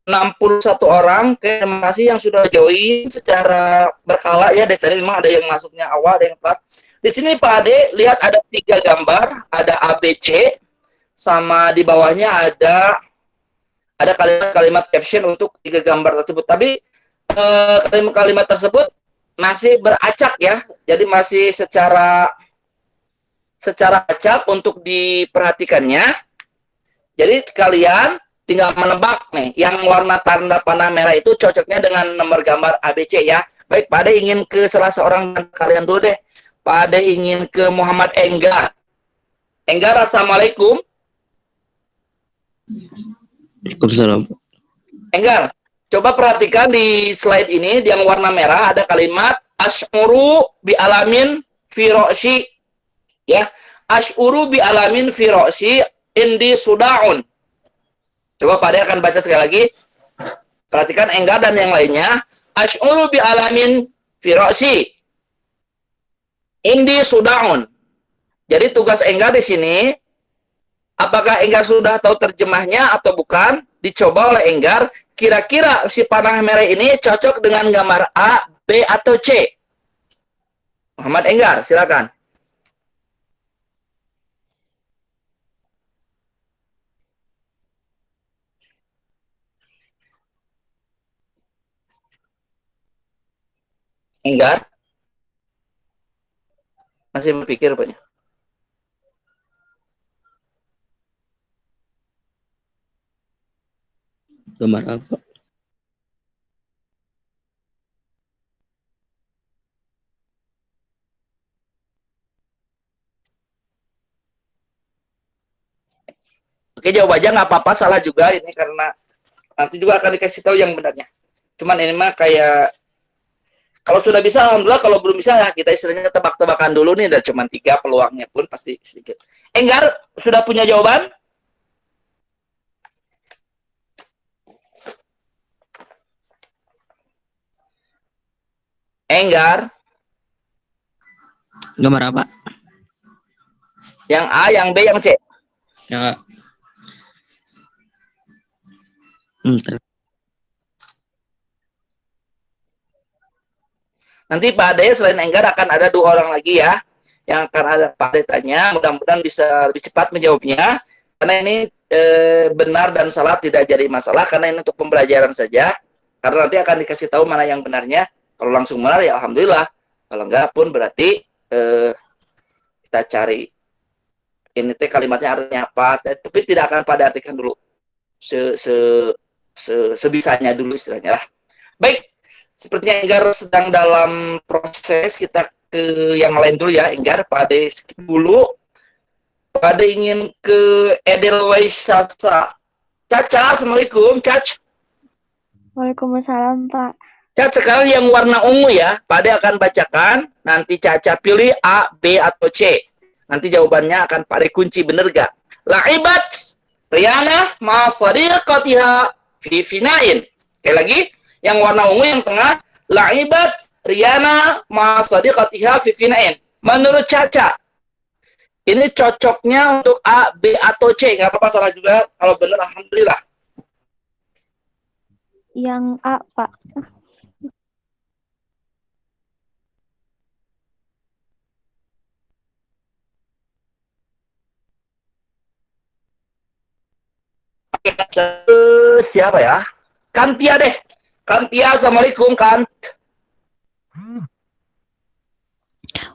61 orang. Oke, terima kasih yang sudah join secara berkala ya. Dari tadi memang ada yang masuknya awal, ada yang telat. Di sini Pak Ade lihat ada 3 gambar, ada ABC, sama di bawahnya ada kalimat-kalimat caption untuk 3 gambar tersebut. Tapi kalimat-kalimat tersebut masih beracak ya, jadi masih secara acak untuk diperhatikannya. Jadi kalian tinggal menebak nih, yang warna tanda panah merah itu cocoknya dengan nomor gambar ABC ya. Baik, Pak Ade ingin ke salah seorang dari kalian dulu deh. Pak Ade ingin ke Muhammad Enggar. Enggar, assalamualaikum. Waalaikumsalam. Enggar, coba perhatikan di slide ini, yang warna merah ada kalimat asy'uru bi alamin fi ra'si. Ya, asy'uru bi alamin fi ra'si indi sudaun. Coba Pak Ade akan baca sekali lagi. Perhatikan Enggar dan yang lainnya. Asy'uru bi alamin fi ra'si indi sudaun. Jadi tugas Enggar di sini, apakah Enggar sudah tahu terjemahnya atau bukan? Dicoba oleh Enggar, kira-kira si panah merah ini cocok dengan gambar A, B, atau C? Muhammad Enggar, silakan. Enggar? Masih berpikir rupanya. Gambar apa? Oke, jawab aja nggak apa-apa, salah juga ini karena nanti juga akan dikasih tahu yang benarnya. Cuman ini mah kayak kalau sudah bisa alhamdulillah, kalau belum bisa ya kita istilahnya tebak-tebakan dulu nih, dan cuman 3 peluangnya pun pasti sedikit. Enggar sudah punya jawaban? Enggar, Gambar apa? yang A, yang B, yang C. Ya. Bentar. Nanti Pak Ade selain Enggar akan ada 2 orang lagi ya, yang akan ada Pak Ade tanya. Mudah-mudahan bisa lebih cepat menjawabnya. Karena ini benar dan salah tidak jadi masalah, karena ini untuk pembelajaran saja. Karena nanti akan dikasih tahu mana yang benarnya. Kalau langsung benar ya alhamdulillah. Kalau enggak pun berarti kita cari ini teh kalimatnya artinya apa. Tapi tidak akan pada artikan dulu sebisanya dulu istilahnya lah. Baik, sepertinya Enggar sedang dalam proses. Kita ke yang lain dulu ya, Enggar. Pak Ade skip dulu. Pak Ade ingin ke Edelweiss Caca. Caca, Assalamualaikum, Caca. Waalaikumsalam, Pak. Caca, sekarang yang warna ungu ya. Pak Ade akan bacakan. Nanti Caca pilih A, B, atau C. Nanti jawabannya akan Pak Ade kunci, bener gak? La'ibat Riana ma sadiqatiha fi finain. Sekali lagi, yang warna ungu yang tengah. La'ibat Riana ma sadiqatiha fi finain. Menurut Caca, ini cocoknya untuk A, B, atau C. Nggak apa-apa, salah juga. Kalau benar, alhamdulillah. Yang A, Pak. Siapa ya? Kantia deh. Kantia, Assalamualaikum, Kant.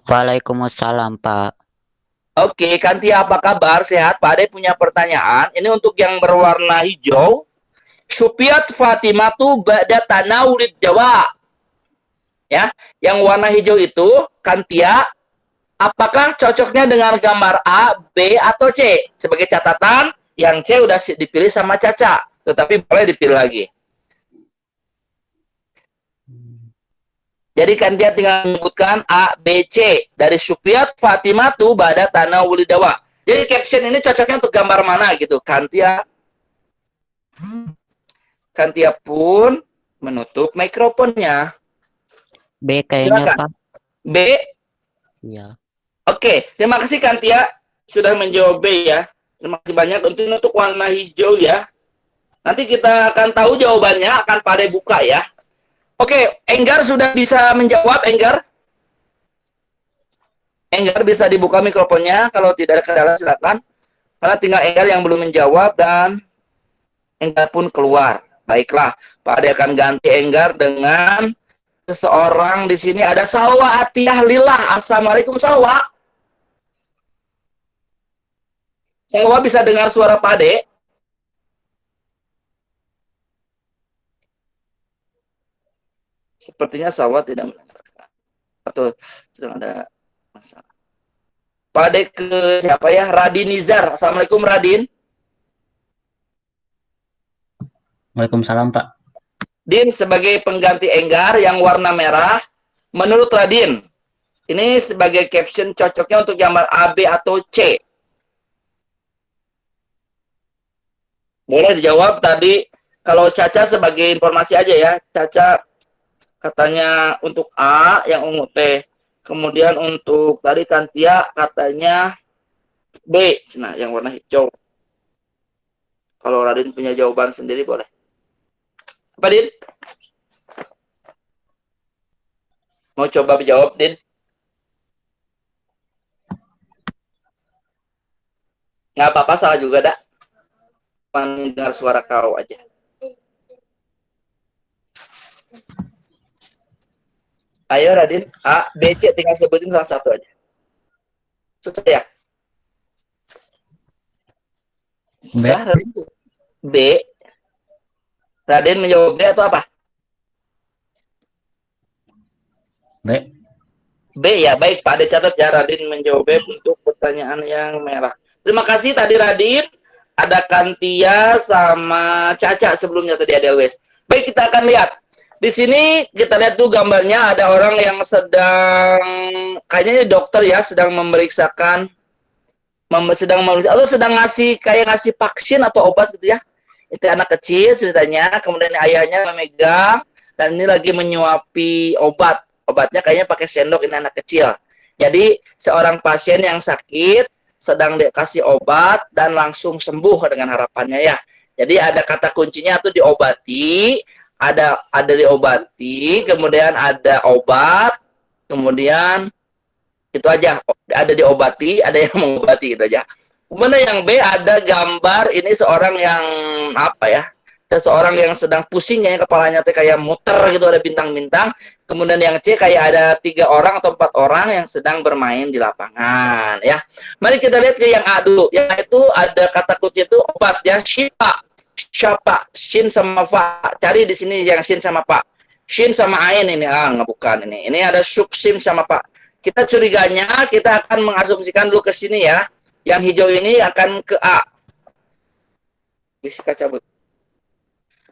Waalaikumsalam, Pak. Oke, Kantia, apa kabar? Sehat? Pak Ade punya pertanyaan. Ini untuk yang berwarna hijau. Syupiat Fatimatu ba'da tanawulid Jawa. Ya, yang warna hijau itu, Kantia, apakah cocoknya dengan gambar A, B, atau C? Sebagai catatan, yang C udah dipilih sama Caca, tetapi boleh dipilih lagi. Jadi kan dia tinggal menyebutkan A, B, C. Dari Syupiat Fatimatu ba'da tanawulid Jawa. Jadi caption ini cocoknya untuk gambar mana gitu. Kantia pun menutup mikrofonnya. B kayaknya, Silakan. Pak. B. Iya. Oke, terima kasih Kantia sudah menjawab B ya. Terima kasih banyak untuk warna hijau ya. Nanti kita akan tahu jawabannya, akan pada buka ya. Oke, Enggar sudah bisa menjawab, Enggar? Enggar bisa dibuka mikrofonnya, kalau tidak ada kendala silakan. Karena tinggal Enggar yang belum menjawab dan Enggar pun keluar. Baiklah, Pak Ade akan ganti Enggar dengan seseorang di sini. Ada Salwa Atiyah Lillah. Assalamualaikum, Salwa. Salwa bisa dengar suara Pak Ade? Sepertinya Salwa tidak mendengarkan. Atau sedang ada masalah. Pak Ade ke siapa ya? Radin Nizar. Assalamualaikum, Radin. Waalaikumsalam, Pak. Din, sebagai pengganti Enggar yang warna merah, menurut Radin, ini sebagai caption cocoknya untuk gambar A, B, atau C? Boleh dijawab tadi. Kalau Caca sebagai informasi aja ya. Caca katanya untuk A, yang ungu T. Kemudian untuk tadi Kantia katanya B. Nah, yang warna hijau. Kalau Radin punya jawaban sendiri boleh. Apa, Din? Mau coba menjawab, Din? Nggak apa-apa, salah juga, dah. Dengar suara kau aja. Ayo, Radin. A, B, C, tinggal sebutin salah satu aja. Susah ya? Susah, Radin. B. Raden menjawab B atau apa? B. B ya, baik Pak Ade catat ya, Raden menjawab B untuk pertanyaan yang merah. Terima kasih tadi Radin, ada Kantia sama Caca sebelumnya tadi ada Wes. Baik, kita akan lihat. Di sini kita lihat tuh gambarnya ada orang yang sedang, kayaknya dokter ya, sedang memeriksakan sedang memeriksa atau sedang ngasih kayak ngasih vaksin atau obat gitu ya. Itu anak kecil ceritanya, kemudian ayahnya memegang dan ini lagi menyuapi obat. Obatnya kayaknya pakai sendok, ini anak kecil. Jadi seorang pasien yang sakit sedang dikasih obat dan langsung sembuh dengan harapannya ya. Jadi ada kata kuncinya tuh diobati, ada diobati, kemudian ada obat, kemudian itu aja, ada diobati, ada yang mengobati, itu aja. Kemudian yang B ada gambar, ini seorang yang apa ya, seseorang yang sedang pusing ya, kepalanya tuh kayak muter gitu, ada bintang-bintang. Kemudian yang C kayak ada 3 orang atau 4 orang yang sedang bermain di lapangan ya. Mari kita lihat ke yang A dulu. Yang itu ada kata kunci itu obat ya, Shifa. Siapa? Shin sama Fa. Cari di sini yang Shin sama Pak. Shin sama Ain ini, nggak bukan ini. Ini ada Shuksim sama Pak. Kita curiganya, kita akan mengasumsikan dulu ke sini ya. Yang hijau ini akan ke A. Bisa cabut.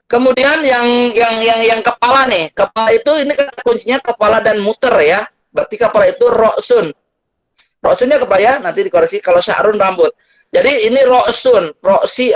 Kemudian yang kepala nih, kepala itu ini kata kuncinya kepala dan muter ya. Berarti kepala itu roksun. Roksunnya kepala ya, nanti dikoreksi kalau sya'run rambut. Jadi ini roksun, roksi.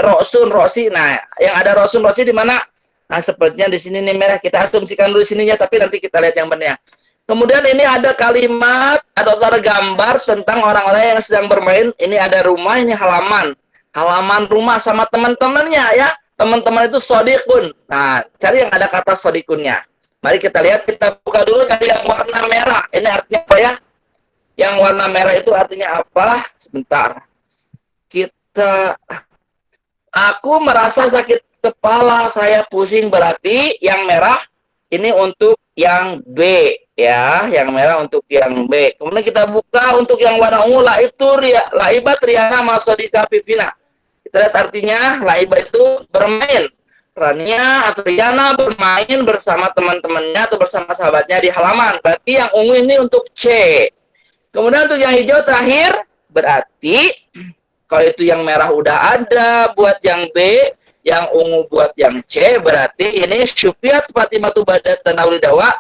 Nah, yang ada roksun, roksi di mana? Nah, sepertinya di sini nih merah. Kita asumsikan dulu sininya, tapi nanti kita lihat yang benar. Kemudian ini ada kalimat atau ada gambar tentang orang-orang yang sedang bermain. Ini ada rumah, ini halaman. Halaman rumah sama teman-temannya ya. Teman-teman itu sodikun. Nah, cari yang ada kata sodikunnya. Mari kita lihat, kita buka dulu dari yang warna merah. Ini artinya apa ya? Yang warna merah itu artinya apa? Sebentar. Aku merasa sakit kepala, saya pusing, berarti yang merah ini untuk yang B ya, yang merah untuk yang B. Kemudian kita buka untuk yang warna ungu, laibat Riana masodika pipina. Kita lihat artinya, laibat itu bermain. Rania atau Riana bermain bersama teman-temannya atau bersama sahabatnya di halaman. Berarti yang ungu ini untuk C. Kemudian untuk yang hijau terakhir, berarti kalau itu yang merah udah ada buat yang B, yang ungu buat yang C, berarti ini syufiat Fatimah tu badat tanawli dawa.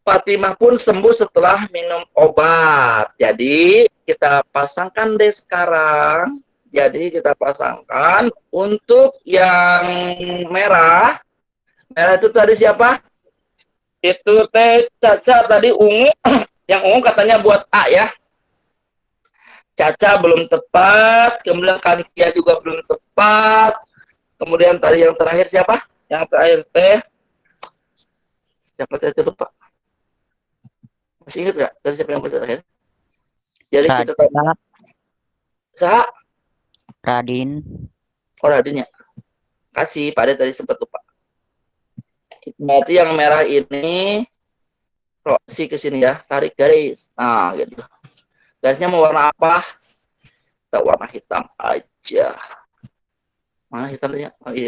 Fatimah pun sembuh setelah minum obat. Jadi kita pasangkan deh sekarang. Jadi kita pasangkan untuk yang merah. Merah itu tadi siapa? Itu teh Caca tadi ungu. Yang ungu katanya buat A ya. Caca belum tepat, kemudian Kanikia juga belum tepat. Kemudian tadi yang terakhir siapa? Yang terakhir teh siapa teh lupa. Masih ingat nggak? Tadi siapa yang terakhir? Jadi kita tahu. Sah? Radin. Oh, Radin ya. Kasih, Pak Ade tadi sempat lupa. Berarti yang merah ini roksi ke sini ya, tarik garis. Nah, gitu. Garisnya mau warna apa? Kita warna hitam aja. Mana hitamnya? Oh iya,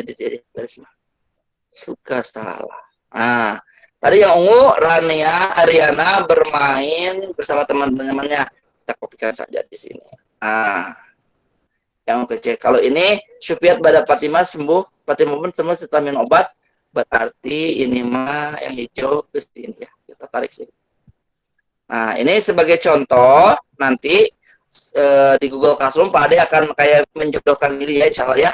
garisnya. Suka salah. Nah, tadi yang ungu, Ariana bermain bersama teman-temannya. Kita kopikan saja di sini. Nah, yang kecil. Kalau ini Syufiat Badat Fatimah sembuh, Fatimah pun sembuh setelah minum obat. Berarti ini mah yang hijau ke sini ya. Kita tarik sini. Nah, ini sebagai contoh, nanti di Google Classroom Pak Ade akan kayak menjodohkan diri ya, insya Allah ya.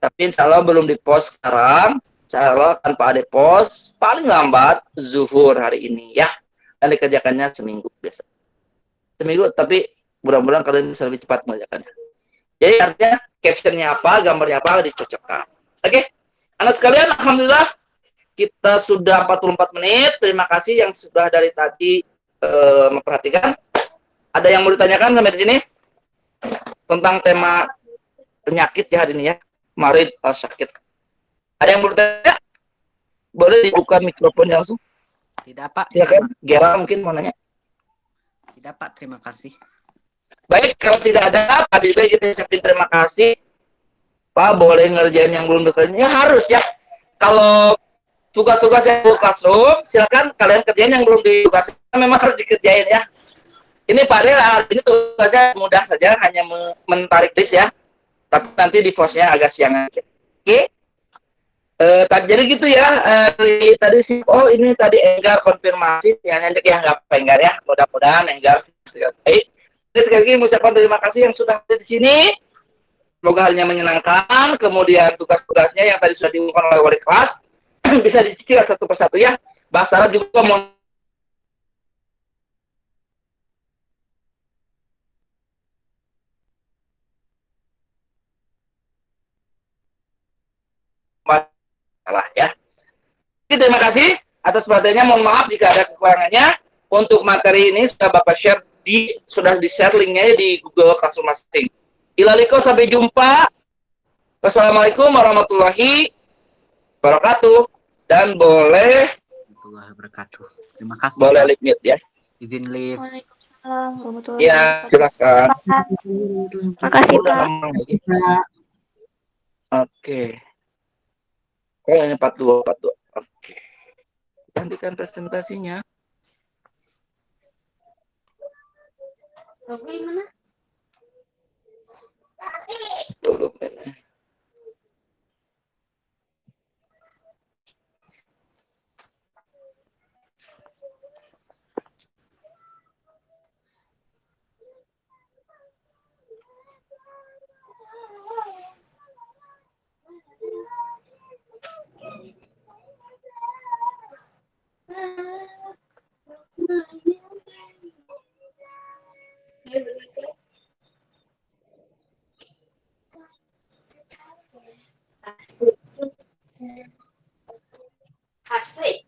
Tapi insya Allah belum di-post sekarang. Insya Allah akan Pak Ade post paling lambat zuhur hari ini ya. Dan dikerjakannya seminggu biasa. Seminggu, tapi mudah-mudahan kalian bisa lebih cepat mengerjakannya. Jadi artinya captionnya apa, gambarnya apa, dicocokkan. Oke, anak sekalian, alhamdulillah kita sudah 44 menit. Terima kasih yang sudah dari tadi memperhatikan. Ada yang mau ditanyakan sampai di sini tentang tema penyakit ya hari ini ya, marid sakit. Ada yang mau bertanya? Boleh dibuka mikrofonnya langsung. Tidak Pak. Silakan. Gera mungkin mau nanya. Tidak Pak, terima kasih. Baik, kalau tidak ada, Pak Dibe kita ucapin terima kasih. Pak, boleh ngerjain yang belum dikerjain? Ya harus ya. Kalau tugas-tugas yang Google Classroom, silakan kalian kerjain yang belum ditugasin. Memang harus dikerjain ya. Ini Pak Ade, ini tugasnya mudah saja, hanya mentarik list ya. Tapi nanti di post-nya agak siangan. Oke. Jadi gitu ya. Tadi sih, oh ini tadi Enggar konfirmasi, yang nyanyi yang nggak Enggar ya. Mudah-mudahan Enggar baik. Sekali lagi mengucapkan terima kasih yang sudah hadir di sini. Semoga halnya menyenangkan. Kemudian tugas-tugasnya yang tadi sudah diumumkan oleh wali kelas bisa dicicil satu persatu ya. Bahasa Arab juga mau masalah ya. Jadi, terima kasih atas perhatiannya. Mohon maaf jika ada kekurangannya. Untuk materi ini sudah Bapak share sudah di-share linknya di Google Classroom masing. Ilaliko, sampai jumpa. Wassalamualaikum warahmatullahi wabarakatuh. Dan boleh Warahmatullahi wabarakatuh. Terima kasih. boleh Pak. leave mute ya. Izin live. Waalaikumsalam warahmatullahi Ya, silakan. Makasih, Pak. Oke. Oh, ini 42. Oke. Gantikan presentasinya. Logo mana? Dulu ini. Asik.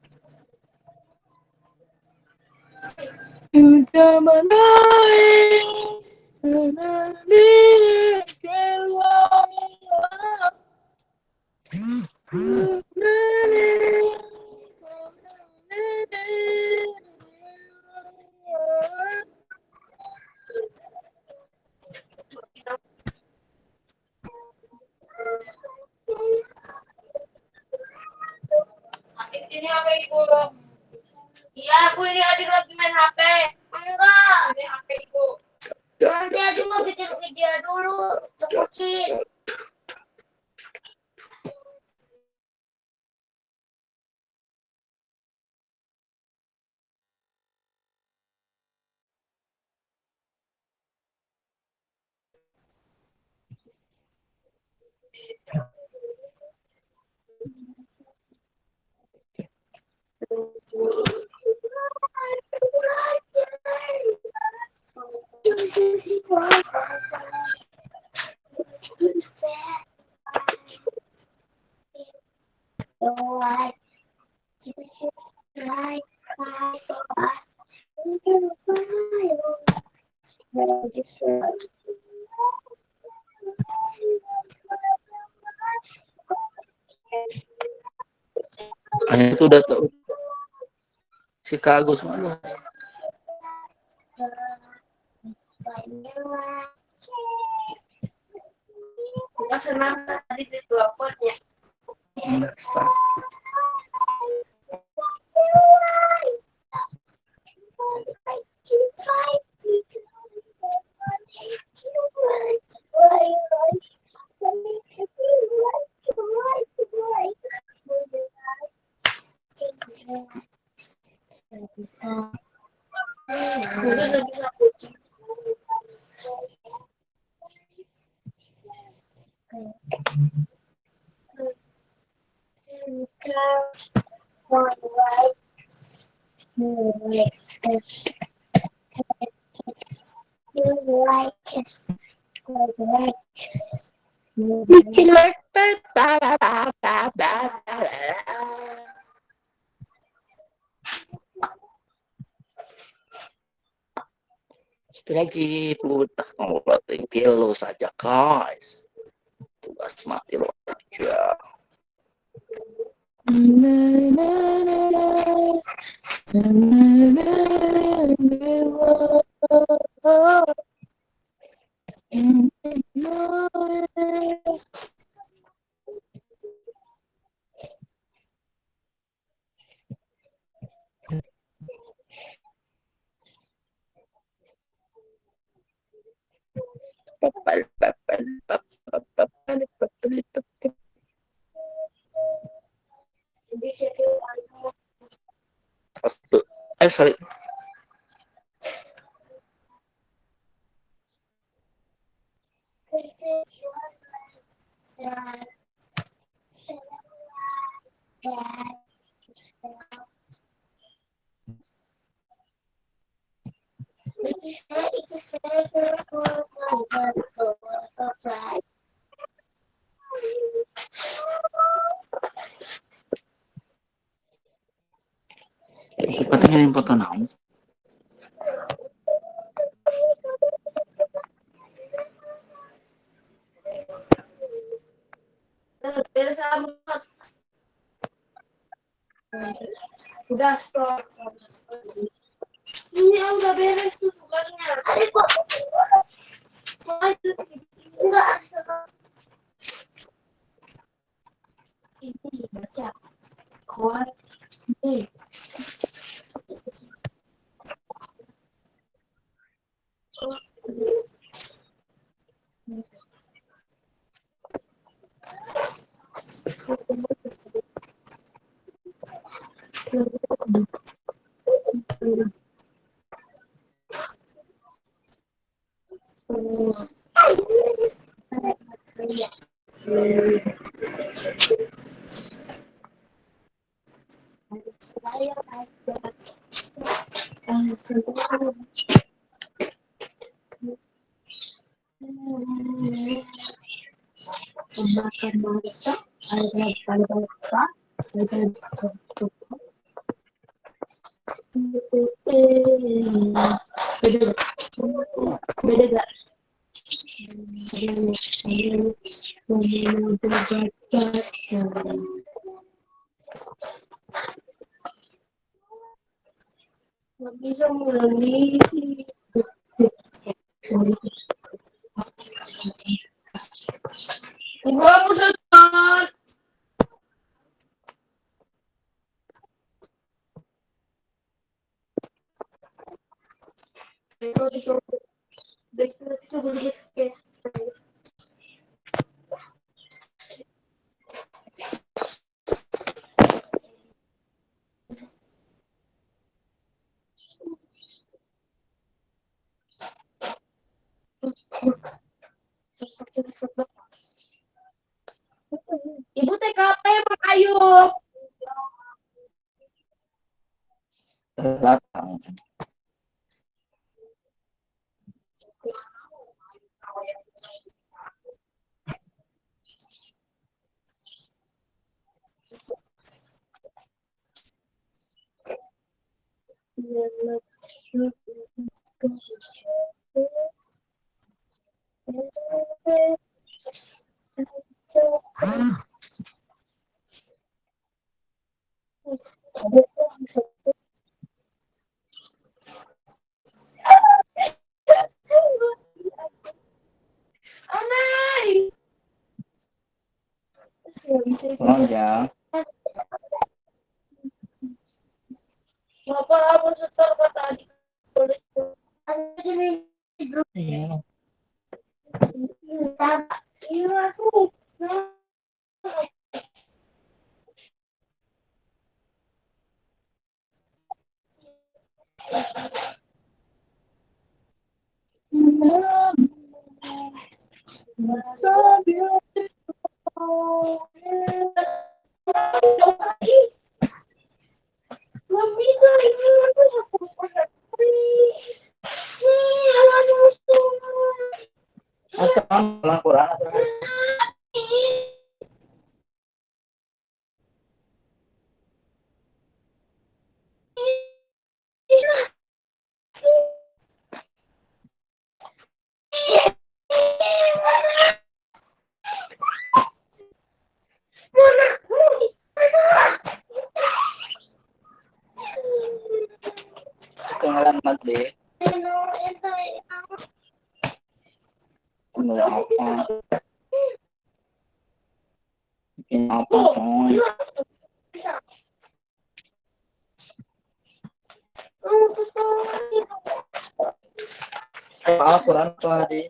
Adik sini HP ibu. Iya, aku ini adik lagi main HP. Enggak. Ini HP ibu. Nanti adik mau bikin video dulu. Sekucing. Itu udah tahu. Si Kak Agus malu. Kita senang tadi di teleponnya. Masa. Sekali lagi udah ngobrotin kilo saja guys. Tugas mati lo aja. Sorry. Siapa tinggalin foto naon? Udah stop. Ini udah beres tuh tugasnya. Enggak. Ini baca. Kuat. Ini. Makan masak, ada apa? Beda gak? Nggak bisa mulai. Ibu aku sedar. Ibu TKP Mak Ayu. Datang. Anai. Tolong ya. Bapak aku setor kata adik. Ada di grup. Iya. Iya aku. Atau pulang kurang. Ketinggalan Mas D. Udah apa? Bikin apa coy? Kurang tadi.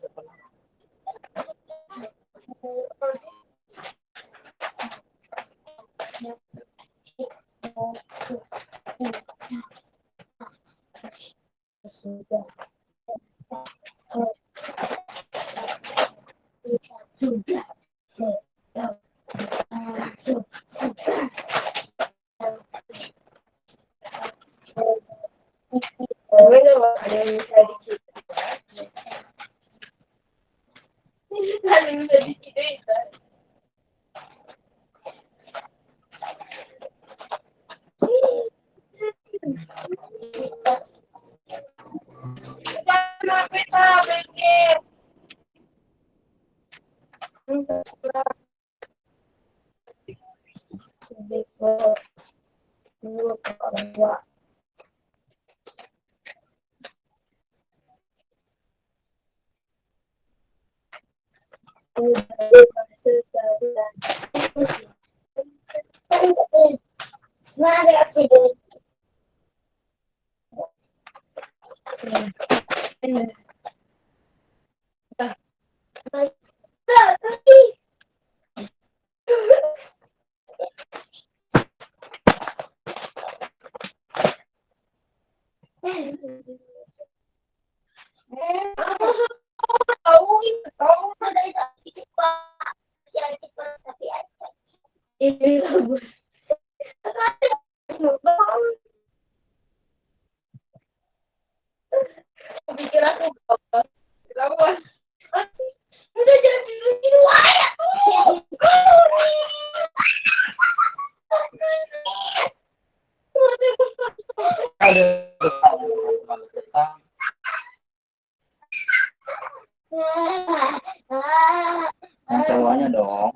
Yang cowoknya dong.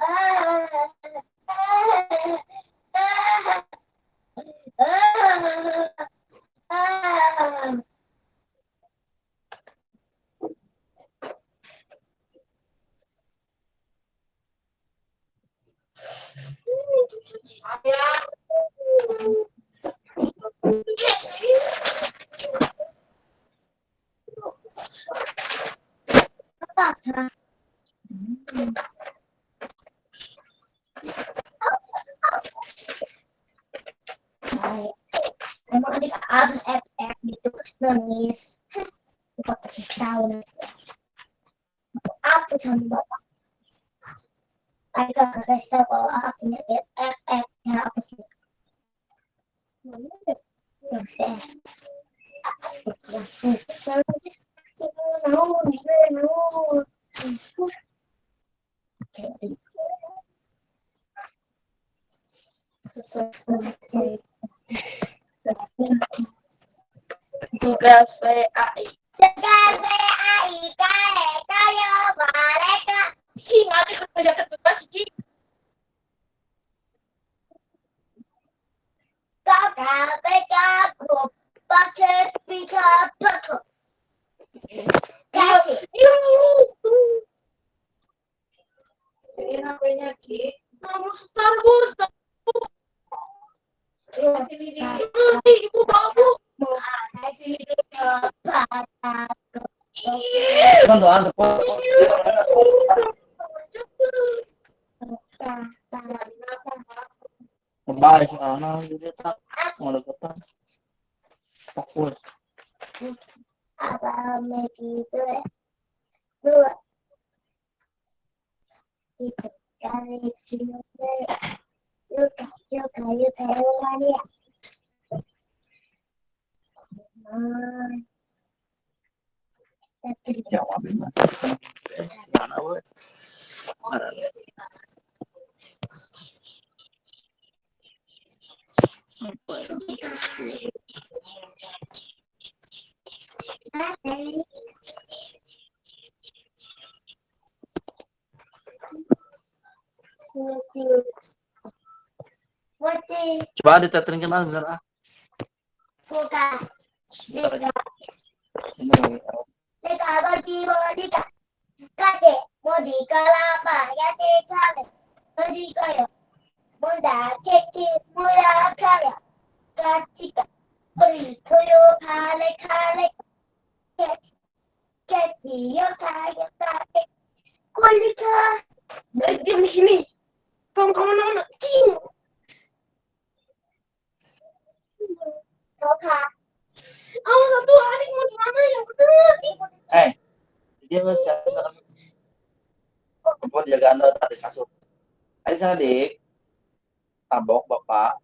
Emang adik harus FF gitu nangis. Bukan tahu. Aku sama bapak. Adik akan resta kalau aku punya FF ya aku sih. Tugas VAI. Tugas VAI kayo mereka. Cing, adik kerja tugas cing. Kakak grup pakai pika betul. Kasih. Ini HP-nya Ki. Mau Star Wars. Kasih ini. Ibu babu. Kasih coba. Kan doang Bye, sana jadi tak mau deketan. Fokus. Apa begitu dua itu kali luka kali ya. Jawabin lah. Mana we? Coba diteterin kenal bener ah. Bukan. Ini Deka bagi bodika. Kake bodika lapa yate kale. Bodika yo. Muda keke muda kaya. Kachika. Bodiko yo kale kale. Keki yo kaya kale. Kolika. Berarti di sini. Kamu cing. Toka. Awas satu adik mau di mana yang bener? dia nggak siap. buat jaga Anda tadi kasur. Ayo sana, Dik. Tabok, Bapak.